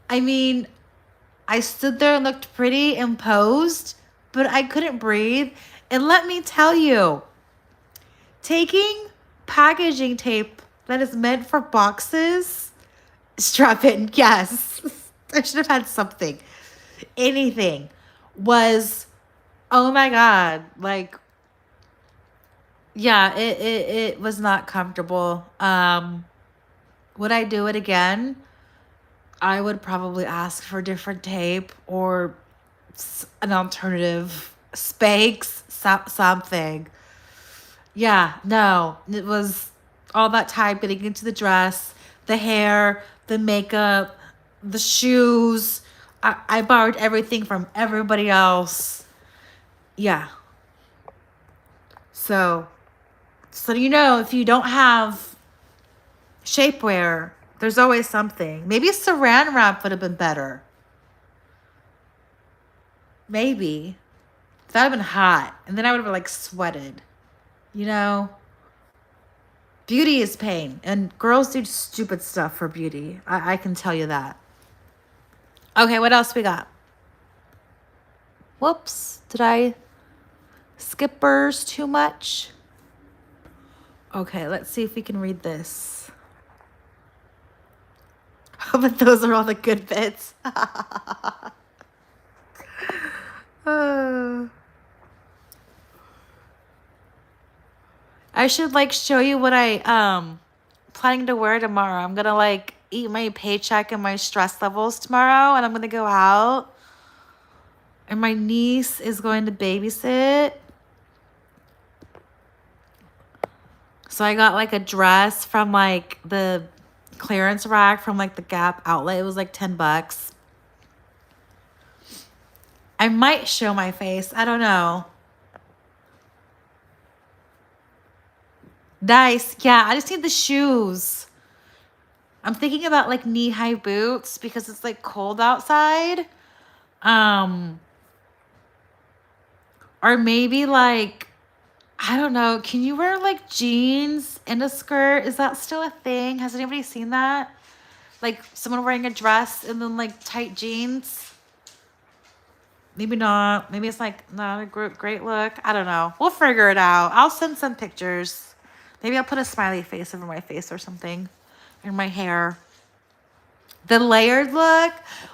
I mean, I stood there and looked pretty and posed, but I couldn't breathe. And let me tell you, taking packaging tape that is meant for boxes, strap in, yes. I should have had something. Anything was, oh my God. Like, yeah, it was not comfortable. Would I do it again? I would probably ask for different tape or an alternative Spanx, something. Yeah, no, it was all that time getting into the dress, the hair, the makeup, the shoes. I borrowed everything from everybody else. Yeah. So you know, if you don't have shapewear, there's always something. Maybe saran wrap would have been better. Maybe. That would have been hot. And then I would have like sweated. You know? Beauty is pain. And girls do stupid stuff for beauty. I can tell you that. Okay, what else we got? Whoops. Did I skip burrs too much? Okay, let's see if we can read this. But those are all the good bits. I should like show you what I planning to wear tomorrow. I'm gonna like eat my paycheck and my stress levels tomorrow, and I'm gonna go out. And my niece is going to babysit. So I got like a dress from like the clearance rack from like the Gap outlet. It was like $10. I might show my face. I don't know. Nice. Yeah, I just need the shoes. I'm thinking about like knee-high boots because it's like cold outside. Or maybe like, I don't know. Can you wear like jeans and a skirt? Is that still a thing? Has anybody seen that? Like someone wearing a dress and then like tight jeans? Maybe not. Maybe it's like not a great look. I don't know. We'll figure it out. I'll send some pictures. Maybe I'll put a smiley face over my face or something. And my hair. The layered look.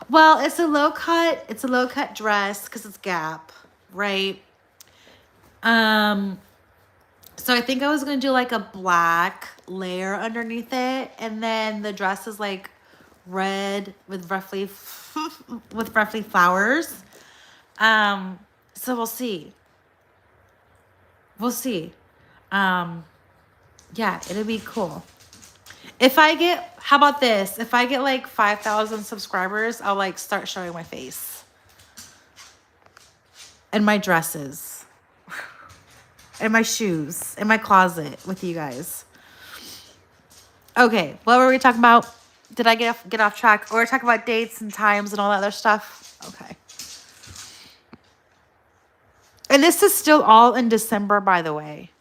Well, it's a low cut. It's a low cut dress because it's Gap, right? So I think I was gonna do like a black layer underneath it, and then the dress is like red with roughly flowers. So we'll see. We'll see. Yeah, it'll be cool. If I get, how about this? If I get like 5,000 subscribers, I'll like start showing my face and my dresses and my shoes and my closet with you guys. Okay, what were we talking about? Did I get off track? Or we're talking about dates and times and all that other stuff? Okay. And this is still all in December, by the way.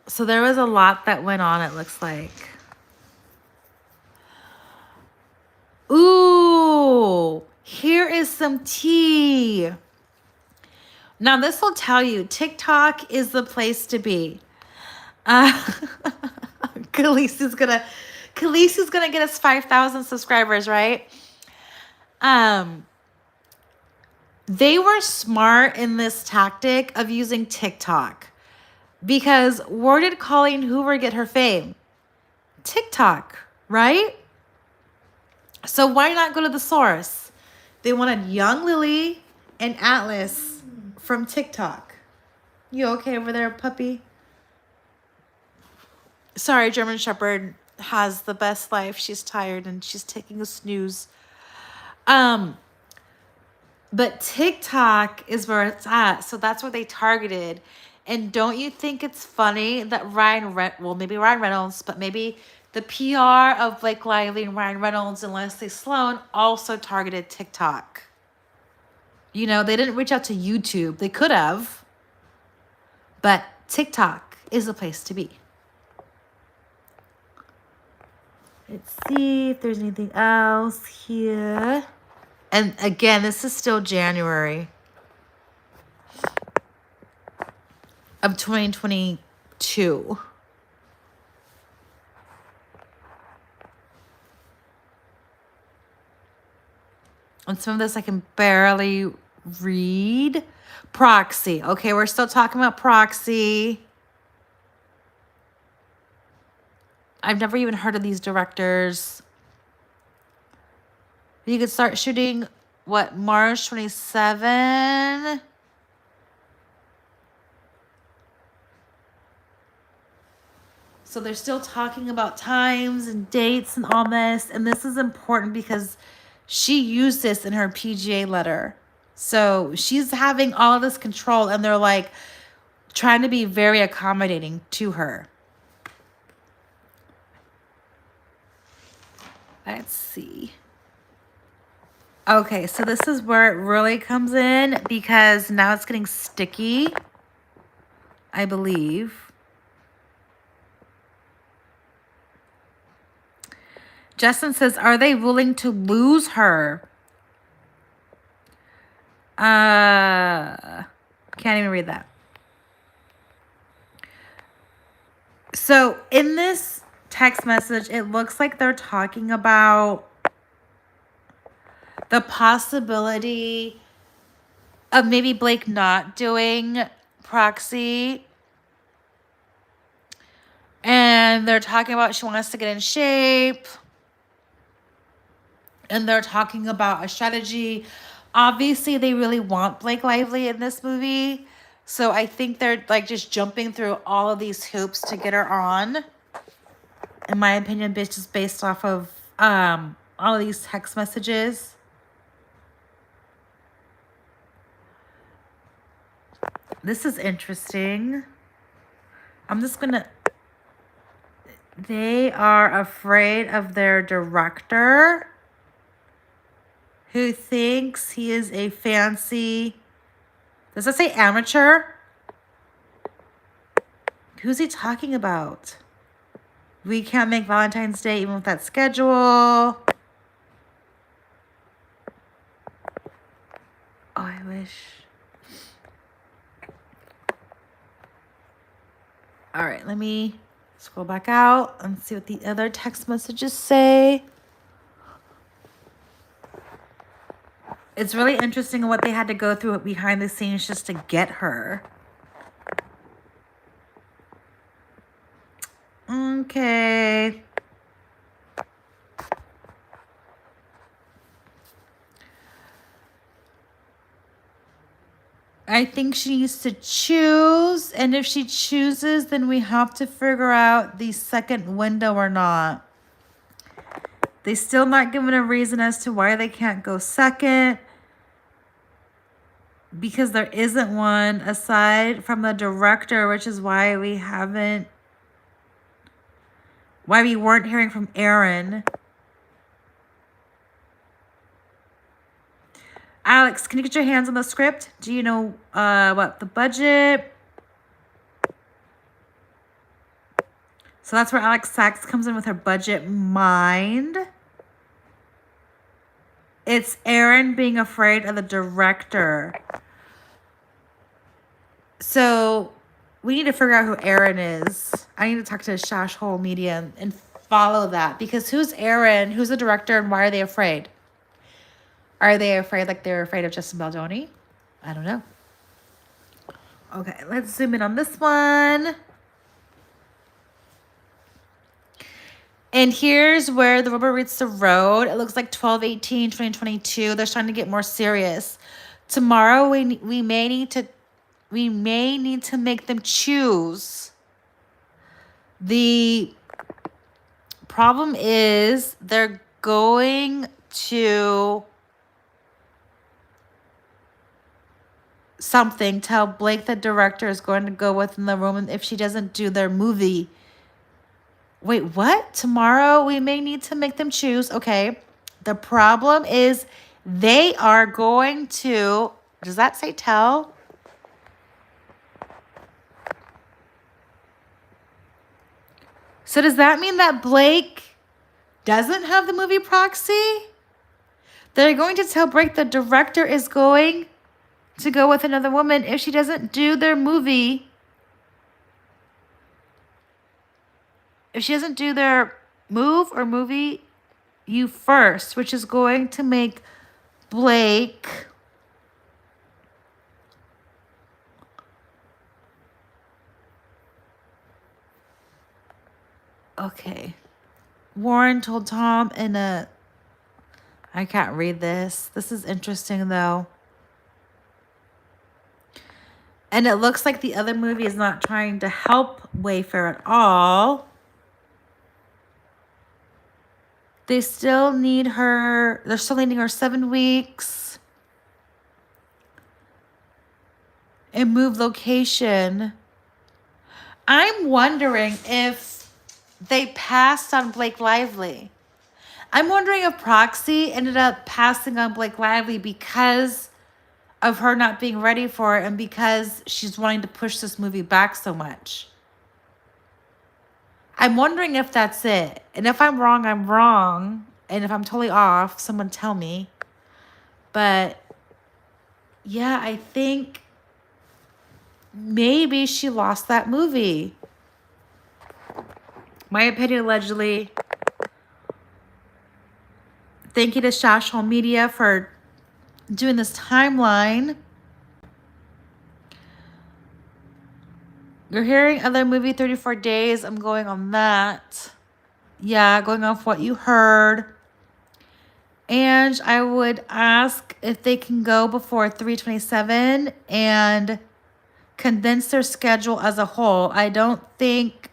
So there was a lot that went on, it looks like. Ooh, here is some tea. Now, this will tell you TikTok is the place to be. Khaleesi's gonna get us 5,000 subscribers, right? They were smart in this tactic of using TikTok because where did Colleen Hoover get her fame? TikTok, right? So why not go to the source? They wanted young Lily and Atlas from TikTok. You okay over there, puppy? Sorry, German Shepherd has the best life. She's tired and she's taking a snooze. But TikTok is where it's at. So that's where they targeted. And don't you think it's funny that maybe Ryan Reynolds, but maybe the PR of Blake Lively and Ryan Reynolds and Leslie Sloan also targeted TikTok. You know, they didn't reach out to YouTube. They could have. But TikTok is the place to be. Let's see if there's anything else here. And again, this is still January of 2022. And some of this I can barely read. Proxy. Okay, we're still talking about Proxy. I've never even heard of these directors. You could start shooting, March 27? So they're still talking about times and dates and all this. And this is important because she used this in her PGA letter. So she's having all of this control and they're like trying to be very accommodating to her. Let's see. Okay, so this is where it really comes in because now it's getting sticky, I believe. Justin says, are they willing to lose her? Can't even read that. So in this text message, it looks like they're talking about the possibility of maybe Blake not doing Proxy. And they're talking about she wants to get in shape. And they're talking about a strategy. Obviously, they really want Blake Lively in this movie. So I think they're like just jumping through all of these hoops to get her on. In my opinion, just based off of all of these text messages. This is interesting. I'm just gonna... They are afraid of their director, who thinks he is a fancy... Does that say amateur? Who's he talking about? We can't make Valentine's Day even with that schedule. Oh, I wish. All right, let me scroll back out and see what the other text messages say. It's really interesting what they had to go through behind the scenes just to get her. Okay. I think she needs to choose. And if she chooses, then we have to figure out the second window or not. They still not given a reason as to why they can't go second. because there isn't one aside from the director, which is why we weren't hearing from Aaron. Alex, can you get your hands on the script? Do you know what the budget? So that's where Alex Sachs comes in with her budget mind. It's Aaron being afraid of the director. So we need to figure out who Aaron is. I need to talk to Shash Hole Media and follow that, because who's Aaron? Who's the director, and why are they afraid? Are they afraid like they're afraid of Justin Baldoni? I don't know. Okay, let's zoom in on this one. And here's where the rubber meets the road. It looks like 12/18/2022. They're starting to get more serious. Tomorrow we may need to make them choose. The problem is they're going to tell Blake the director is going to go within the room, and if she doesn't do their movie. Wait, what? Tomorrow we may need to make them choose. Okay. The problem is they are going to, does that say tell? So does that mean that Blake doesn't have the movie proxy? They're going to tell Blake the director is going to go with another woman if she doesn't do their movie. If she doesn't do their movie you first, which is going to make Blake okay. Warren told Tom in a, I can't read this. This is interesting though. And it looks like the other movie is not trying to help Wayfair at all. They still need her. They're still needing her 7 weeks. And move location. I'm wondering if they passed on Blake Lively. I'm wondering if Proxy ended up passing on Blake Lively because of her not being ready for it and because she's wanting to push this movie back so much. I'm wondering if that's it. And if I'm wrong, I'm wrong. And if I'm totally off, someone tell me. But yeah, I think maybe she lost that movie. My opinion, allegedly. Thank you to Shash Hole Media for doing this timeline. You're hearing other movie 34 days. I'm going on that. Yeah, going off what you heard. And I would ask if they can go before 3/27 and condense their schedule as a whole. I don't think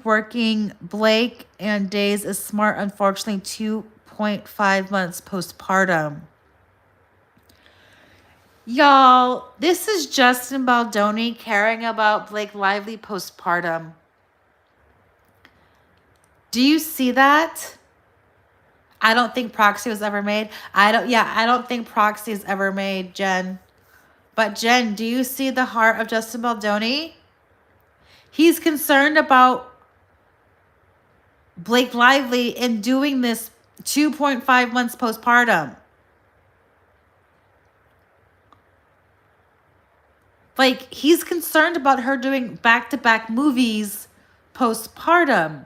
working Blake and Days is smart, unfortunately. 2.5 months postpartum. Y'all, this is Justin Baldoni caring about Blake Lively postpartum. Do you see that? I don't think Proxy was ever made. I don't think Proxy is ever made, Jen. But Jen, do you see the heart of Justin Baldoni? He's concerned about Blake Lively in doing this 2.5 months postpartum. Like, he's concerned about her doing back-to-back movies postpartum.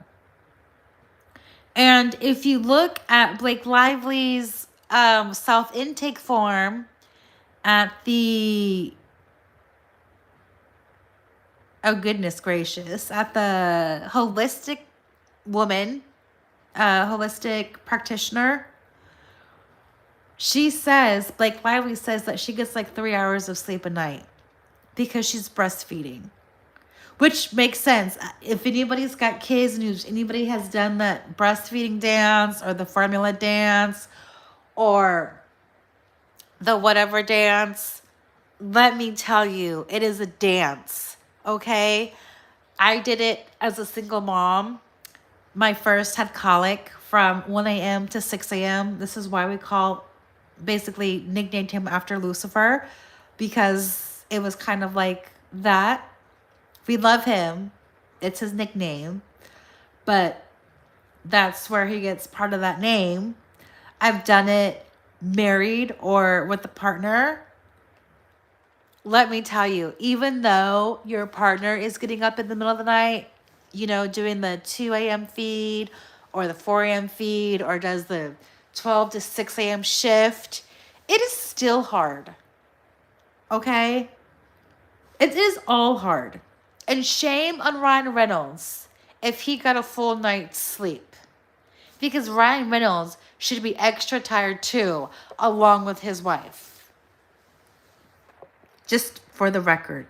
And if you look at Blake Lively's self-intake form at the, oh goodness gracious, at the holistic woman, holistic practitioner, Blake Lively says that she gets like 3 hours of sleep a night because she's breastfeeding. Which makes sense. If anybody's got kids and anybody has done that breastfeeding dance or the formula dance or the whatever dance. Let me tell you, it is a dance. Okay? I did it as a single mom. My first had colic from 1 a.m. to 6 a.m. This is why we basically nicknamed him after Lucifer, because it was kind of like that. We love him. It's his nickname. But that's where he gets part of that name. I've done it married or with a partner. Let me tell you, even though your partner is getting up in the middle of the night, doing the 2 a.m. feed or the 4 a.m. feed, or does the 12 to 6 a.m. shift, it is still hard. Okay? It is all hard. And shame on Ryan Reynolds if he got a full night's sleep. Because Ryan Reynolds should be extra tired too, along with his wife. Just for the record.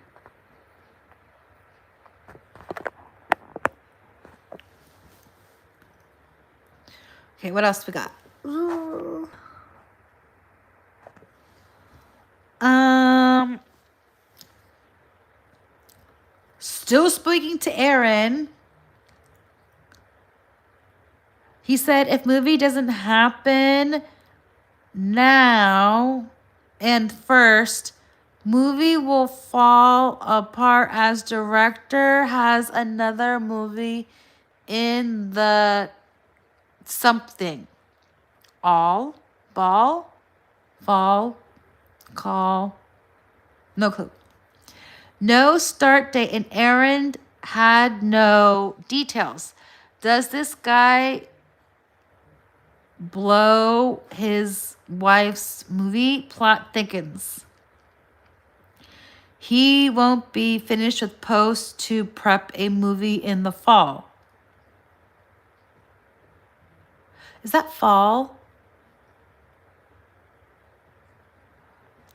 Okay, what else we got? Ooh. Still speaking to Aaron. He said if movie doesn't happen now and first, movie will fall apart as director has another movie in the something. All, ball, fall, call, no clue. No start date, and Aaron had no details. Does this guy blow his wife's movie? Plot thickens. He won't be finished with post to prep a movie in the fall. Is that fall?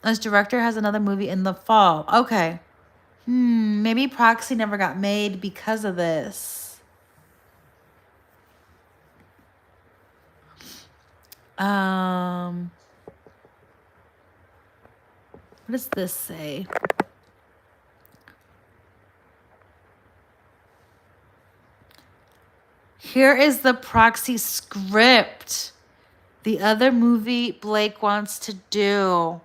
As director has another movie in the fall. Okay. Maybe Proxy never got made because of this. What does this say? Here is the Proxy script. The other movie Blake wants to do.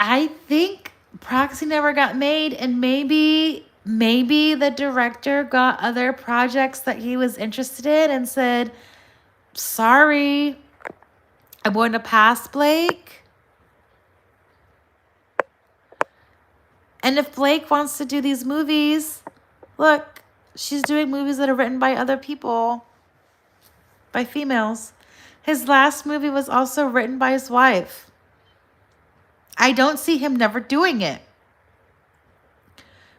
I think Proxy never got made, and maybe the director got other projects that he was interested in and said, sorry, I'm going to pass, Blake. And if Blake wants to do these movies, look, she's doing movies that are written by other people, by females. His last movie was also written by his wife. I don't see him never doing it.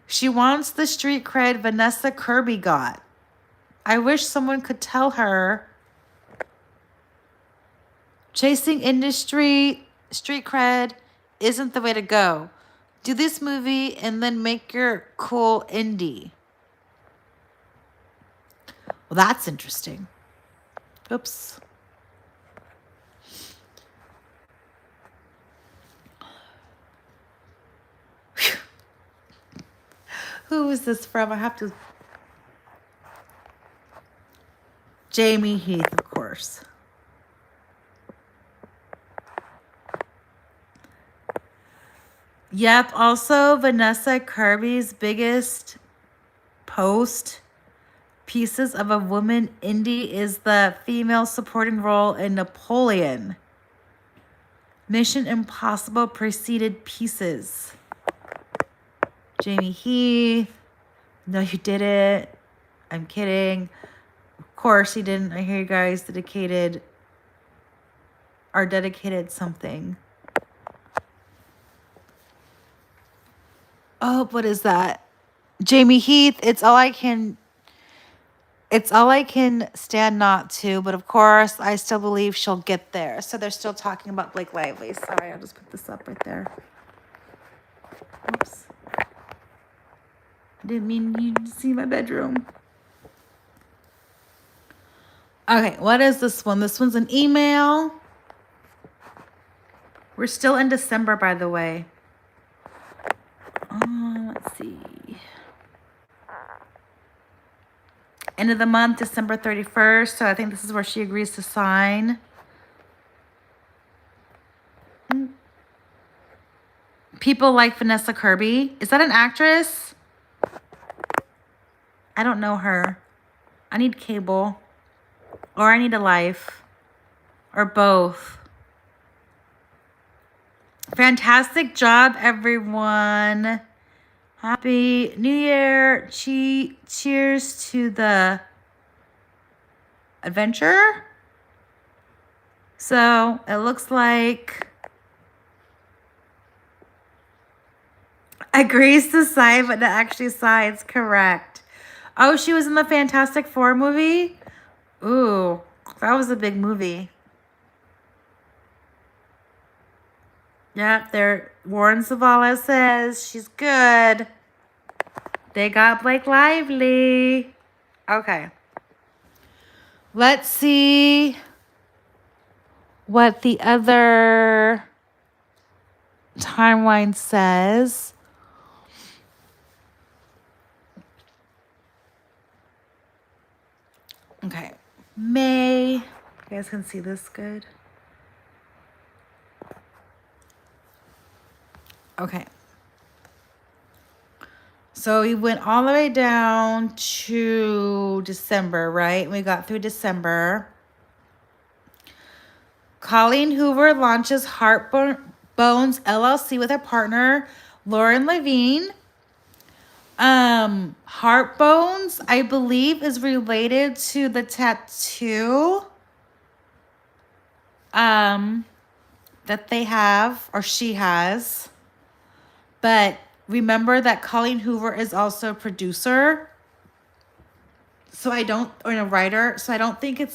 She wants the street cred Vanessa Kirby got. I wish someone could tell her. Chasing industry street cred isn't the way to go. Do this movie and then make your cool indie. Well, that's interesting. Oops. Who is this from? I have to. Jamie Heath, of course. Yep. Also, Vanessa Kirby's biggest post pieces of a woman indie is the female supporting role in Napoleon. Mission Impossible preceded pieces. Jamie Heath. No, you didn't. I'm kidding. Of course you didn't. I hear you guys dedicated something. Oh, what is that? Jamie Heath, it's all I can stand not to, but of course I still believe she'll get there. So they're still talking about Blake Lively. Sorry, I'll just put this up right there. Oops. I didn't mean you to see my bedroom. Okay, what is this one? This one's an email. We're still in December, by the way. Let's see. End of the month, December 31st. So I think this is where she agrees to sign. People like Vanessa Kirby. Is that an actress? I don't know her. I need cable. Or I need a life. Or both. Fantastic job, everyone. Happy New Year. Cheers to the adventure. So it looks like agrees to sign, but not actually signs. Correct. Oh, she was in the Fantastic Four movie? Ooh, that was a big movie. Yep, there. Warren Zavala says she's good. They got Blake Lively. Okay. Let's see what the other timeline says. Okay. May. You guys can see this good. Okay. So we went all the way down to December, right? We got through December. Colleen Hoover launches Heartbones LLC with her partner, Lauren Levine. Heartbones, I believe, is related to the tattoo that they have, or she has. But remember that Colleen Hoover is also a producer. So or a writer. So I don't think it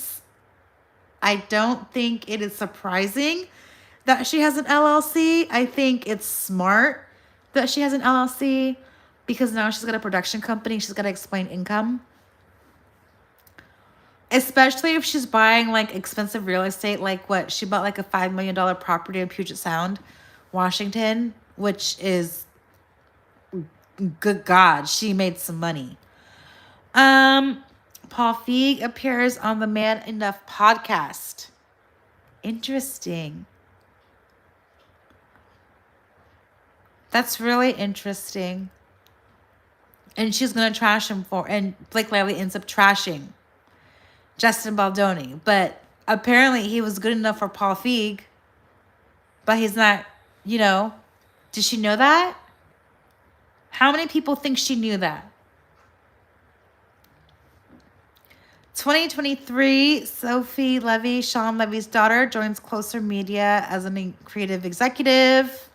is surprising that she has an LLC. I think it's smart that she has an LLC because now she's got a production company. She's got to explain income. Especially if she's buying like expensive real estate, like what she bought, like a $5 million property in Puget Sound, Washington, which is, good God, she made some money. Paul Feig appears on the Man Enough podcast. Interesting. That's really interesting. And she's going to trash him and Blake Lively ends up trashing Justin Baldoni. But apparently he was good enough for Paul Feig. But he's not, Did she know that? How many people think she knew that? 2023, Sophie Levy, Sean Levy's daughter, joins Closer Media as a creative executive.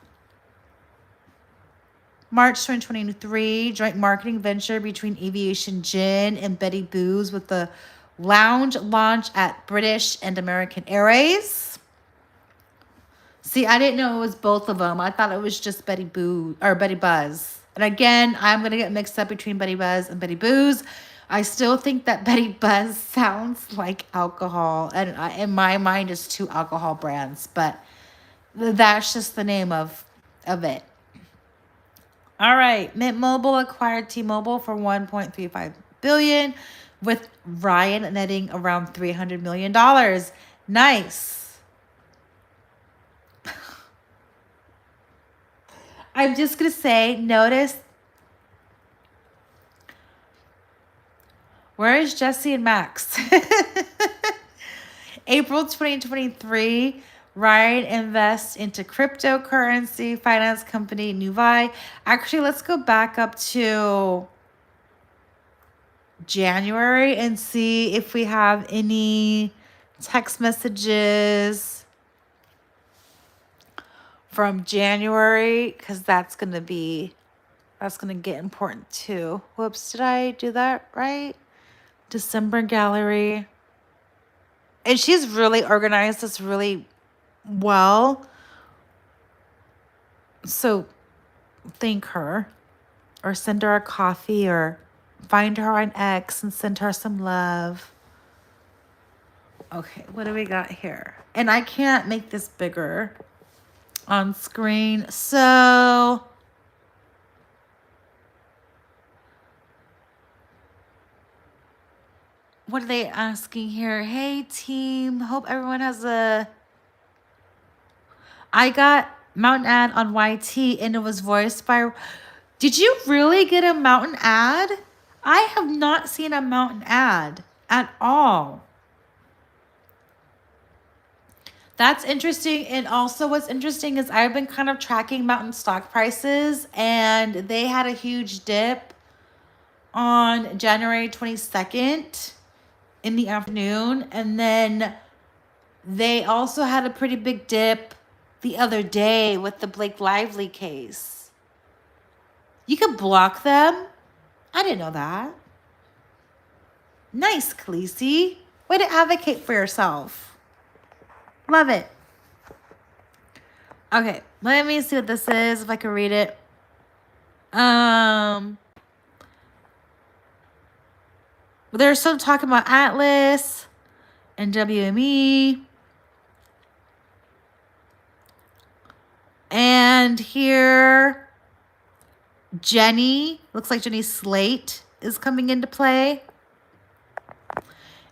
March 2023, joint marketing venture between Aviation Gin and Betty Booze with the lounge launch at British and American Airways. See, I didn't know it was both of them. I thought it was just Betty Buzz. And again, I'm going to get mixed up between Betty Buzz and Betty Booze. I still think that Betty Buzz sounds like alcohol. And in my mind, it's two alcohol brands. But that's just the name of it. All right. Mint Mobile acquired T-Mobile for $1.35 billion, with Ryan netting around $300 million. Nice. I'm just going to say, notice, where is Jesse and Max? April 2023, Ryan invests into cryptocurrency finance company Nuvei. Actually, let's go back up to January and see if we have any text messages from January, because that's going to get important too. Whoops, did I do that right? December gallery. And she's really organized this really well. So thank her, or send her a coffee, or find her on X and send her some love. Okay, what do we got here? And I can't make this bigger. on screen. So what are they asking here? Hey team, hope everyone has a. I got Mountain ad on YT and it was voiced by. Did you really get a Mountain ad? I have not seen a Mountain ad at all. That's interesting. And also, what's interesting is I've been kind of tracking Mountain stock prices, and they had a huge dip on January 22nd in the afternoon. And then they also had a pretty big dip the other day with the Blake Lively case. You could block them. I didn't know that. Nice, Khaleesi. Way to advocate for yourself. Love it. Okay, let me see what this is, if I can read it. They're still talking about Atlas and WME. And here, Jenny, looks like Jenny Slate is coming into play.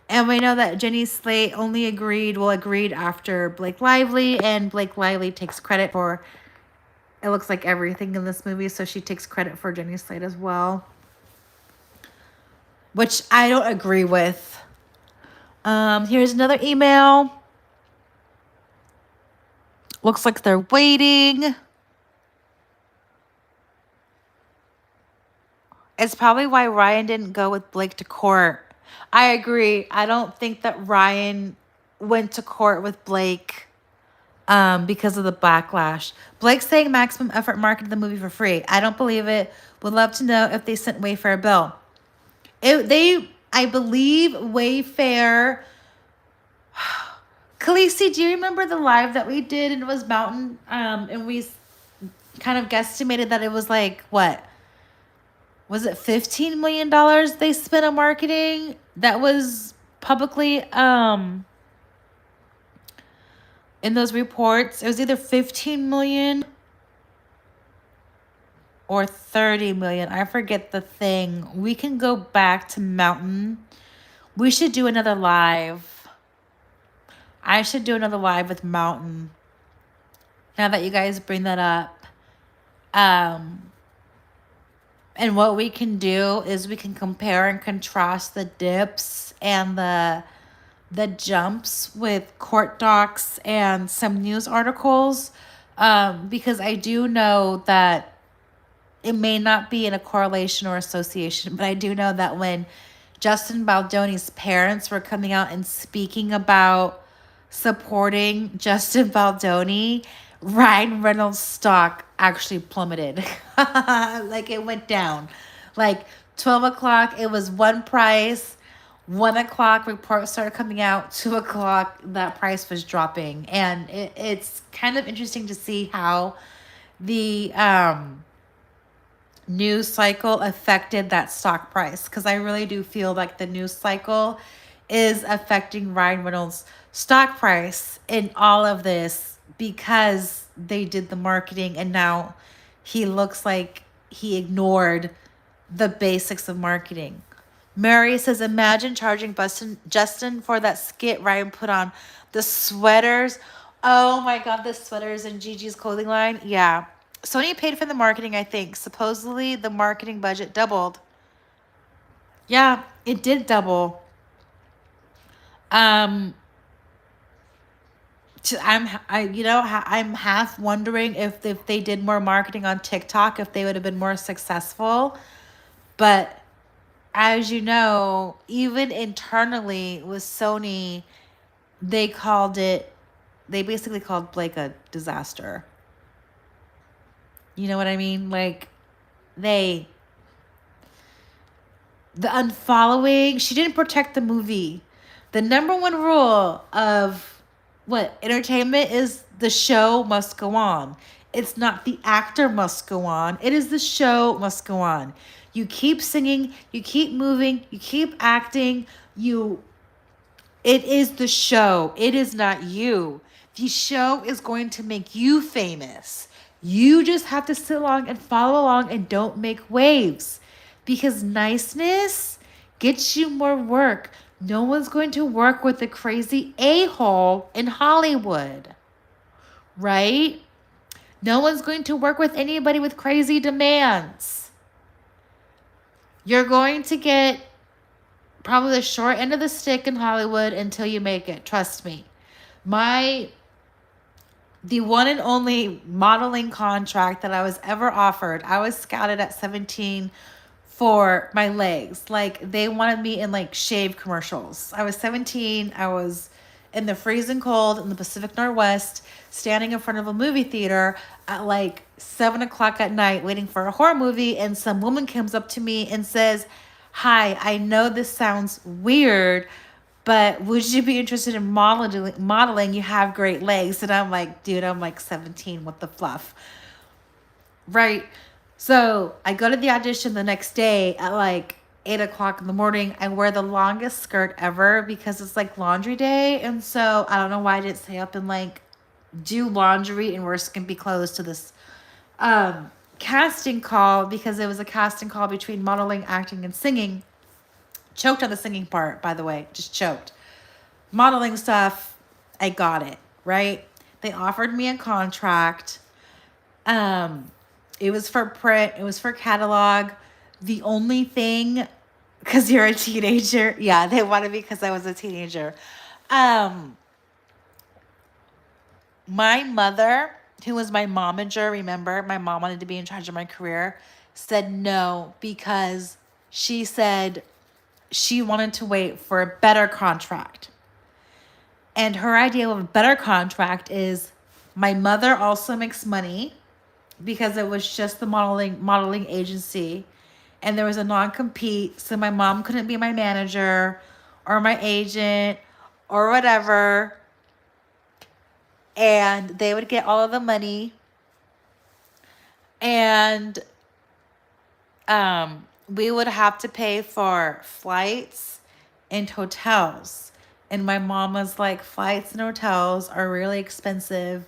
And we know that Jenny Slate only agreed after Blake Lively, and Blake Lively takes credit for, it looks like, everything in this movie, so she takes credit for Jenny Slate as well. Which I don't agree with. Here's another email. Looks like they're waiting. It's probably why Ryan didn't go with Blake to court. I agree. I don't think that Ryan went to court with Blake because of the backlash. Blake saying maximum effort marketed the movie for free. I don't believe it. Would love to know if they sent Wayfair a bill. I believe Wayfair. Khaleesi, do you remember the live that we did, and it was Mountain? And we kind of guesstimated that it was like, what? Was it $15 million they spent on marketing? That was publicly in those reports. It was either 15 million or 30 million. I forget the thing. We can go back to Mountain. We should do another live. I should do another live with Mountain. Now that you guys bring that up. And what we can do is we can compare and contrast the dips and the jumps with court docs and some news articles, because I do know that it may not be in a correlation or association, but I do know that when Justin Baldoni's parents were coming out and speaking about supporting Justin Baldoni, Ryan Reynolds' stock actually plummeted. Like, it went down. Like 12 o'clock, it was one price. 1 o'clock, reports started coming out. 2 o'clock, that price was dropping. And it's kind of interesting to see how the news cycle affected that stock price, because I really do feel like the news cycle is affecting Ryan Reynolds' stock price in all of this, because they did the marketing and now he looks like he ignored the basics of marketing. Mary says, imagine charging Justin for that skit Ryan put on. The sweaters. Oh my God, the sweaters in Gigi's clothing line. Yeah. Sony paid for the marketing, I think. Supposedly the marketing budget doubled. Yeah, it did double. I'm half wondering if they did more marketing on TikTok, if they would have been more successful. But as you know, even internally with Sony, they basically called Blake a disaster. You know what I mean? Like, the unfollowing, she didn't protect the movie. The number one rule of entertainment is the show must go on. It's not the actor must go on. It is the show must go on. You keep singing, you keep moving, you keep acting, it is the show. It is not you. The show is going to make you famous. You just have to sit along and follow along and don't make waves, because niceness gets you more work. No one's going to work with a crazy a-hole in Hollywood, right? No one's going to work with anybody with crazy demands. You're going to get probably the short end of the stick in Hollywood until you make it. Trust me. The one and only modeling contract that I was ever offered, I was scouted at 17 for my legs. Like, they wanted me in like shave commercials. I was 17. I was in the freezing cold in the Pacific Northwest, standing in front of a movie theater at like 7 o'clock at night, waiting for a horror movie. And some woman comes up to me and says, "Hi, I know this sounds weird, but would you be interested in modeling? You have great legs." And I'm like, dude, I'm like 17. What the fluff? Right. So I go to the audition the next day at like 8 o'clock in the morning. I wear the longest skirt ever because it's like laundry day. And so I don't know why I didn't stay up and like do laundry and wear skimpy clothes to this casting call, because it was a casting call between modeling, acting, and singing. Choked on the singing part, by the way, just choked. Modeling stuff, I got it, right? They offered me a contract. It was for print, it was for catalog. The only thing, because you're a teenager, yeah, they wanted me because I was a teenager. My mother, who was my momager, remember, my mom wanted to be in charge of my career, said no, because she said she wanted to wait for a better contract. And her idea of a better contract is, my mother also makes money because it was just the modeling agency, and there was a non-compete, so my mom couldn't be my manager or my agent or whatever, and they would get all of the money. And we would have to pay for flights and hotels. And my mom was like, flights and hotels are really expensive,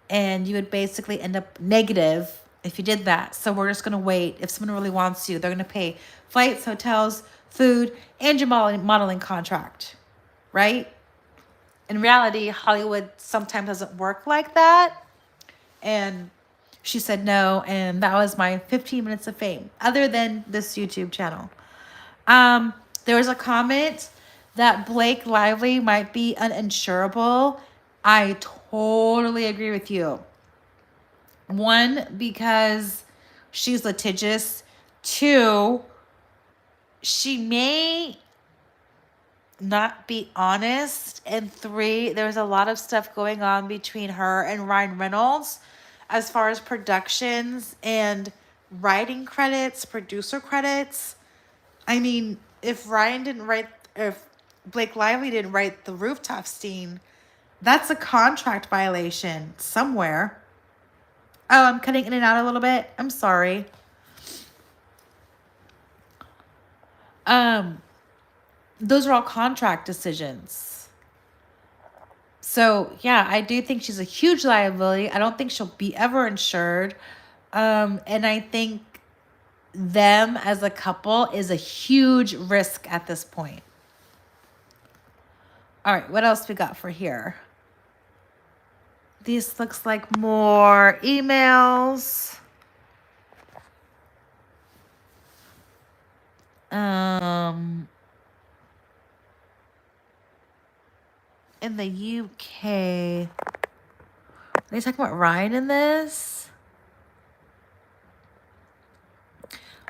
and you would basically end up negative if you did that. So we're just going to wait. If someone really wants you, they're going to pay flights, hotels, food, and your modeling contract, right? In reality, Hollywood sometimes doesn't work like that. And she said no, and that was my 15 minutes of fame, other than this YouTube channel. There was a comment that Blake Lively might be uninsurable. I totally agree with you. One, because she's litigious. Two, she may not be honest. And three, there's a lot of stuff going on between her and Ryan Reynolds as far as productions and writing credits, producer credits. I mean, if Blake Lively didn't write the rooftop scene, that's a contract violation somewhere. Oh, I'm cutting in and out a little bit. I'm sorry. Those are all contract decisions. So yeah, I do think she's a huge liability. I don't think she'll be ever insured. And I think them as a couple is a huge risk at this point. All right, what else we got for here? This looks like more emails. In the UK, are they talking about Ryan in this?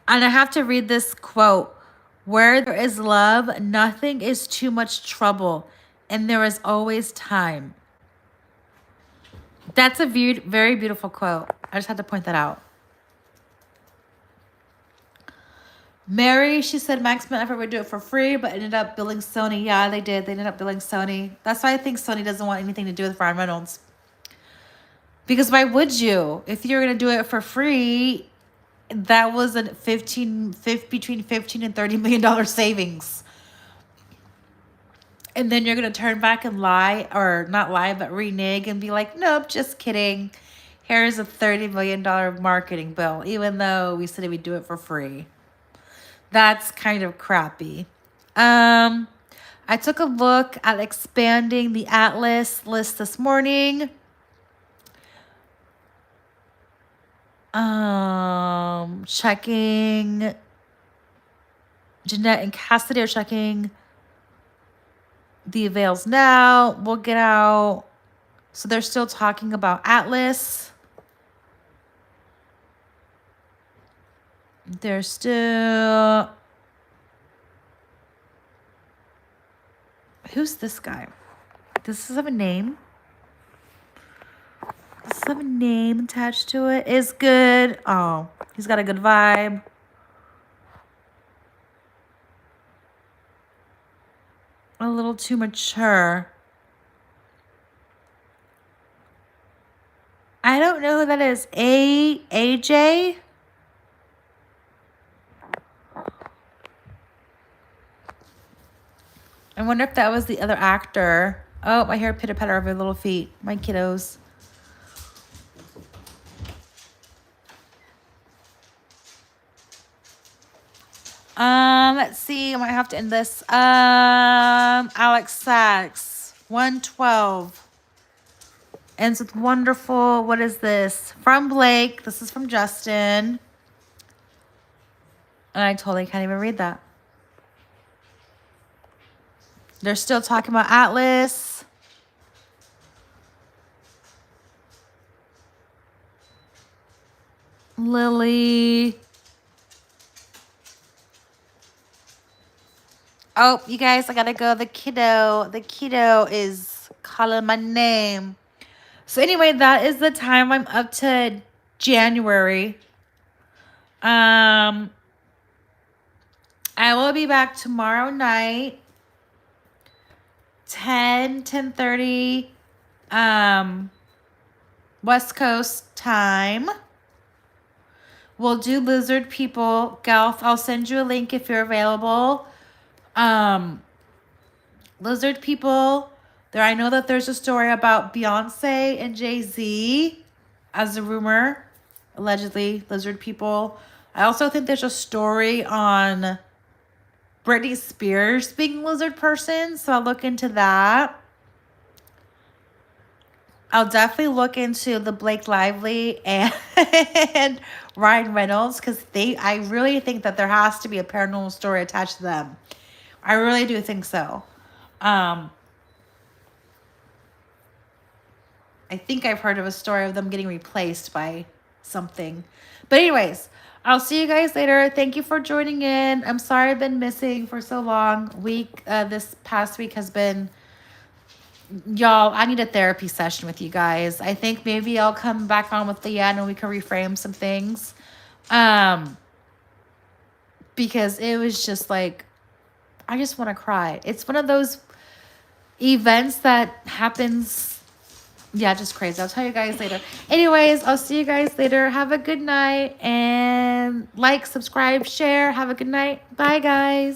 And I have to read this quote. Where there is love, nothing is too much trouble, and there is always time. That's a very beautiful quote. I just had to point that out. Mary, she said Max Met Effort would do it for free, but ended up billing Sony. Yeah, they did. They ended up billing Sony. That's why I think Sony doesn't want anything to do with Ryan Reynolds. Because why would you? If you're going to do it for free, that was a between $15 and $30 million savings. And then you're going to turn back and lie, or not lie, but renege and be like, nope, just kidding. Here's a $30 million marketing bill, even though we said we'd do it for free. That's kind of crappy. I took a look at expanding the Atlas list this morning. Checking. Jeanette and Cassidy are checking the avails now. We'll get out. So they're still talking about Atlas. They're still... Who's this guy? Does this have a name? Does this have a name attached to it? Is good. Oh, he's got a good vibe. A little too mature. I don't know who that is. AJ? I wonder if that was the other actor. Oh, I hear pitter-patter of her little feet. My kiddos. Let's see. I might have to end this. Alex Sachs, 112. Ends with wonderful. What is this? From Blake. This is from Justin. And I totally can't even read that. They're still talking about Atlas. Lily. Oh, you guys, I gotta go. The kiddo is calling my name. So anyway, that is the time. I'm up to January. I will be back tomorrow night. 10:30 West Coast time. We'll do Lizard People. Galf, I'll send you a link if you're available. Lizard People. There, I know that there's a story about Beyonce and Jay-Z as a rumor. Allegedly, Lizard People. I also think there's a story on Britney Spears being a lizard person, so I'll look into that. I'll definitely look into the Blake Lively and Ryan Reynolds, because I really think that there has to be a paranormal story attached to them. I really do think so. I think I've heard of a story of them getting replaced by something. But anyways, I'll see you guys later. Thank you for joining in. I'm sorry I've been missing for so long. This past week has been, y'all, I need a therapy session with you guys. I think maybe I'll come back on with Leanne and we can reframe some things. Because it was just like, I just want to cry. It's one of those events that happens. Yeah, just crazy. I'll tell you guys later. Anyways, I'll see you guys later. Have a good night and like, subscribe, share. Have a good night. Bye, guys.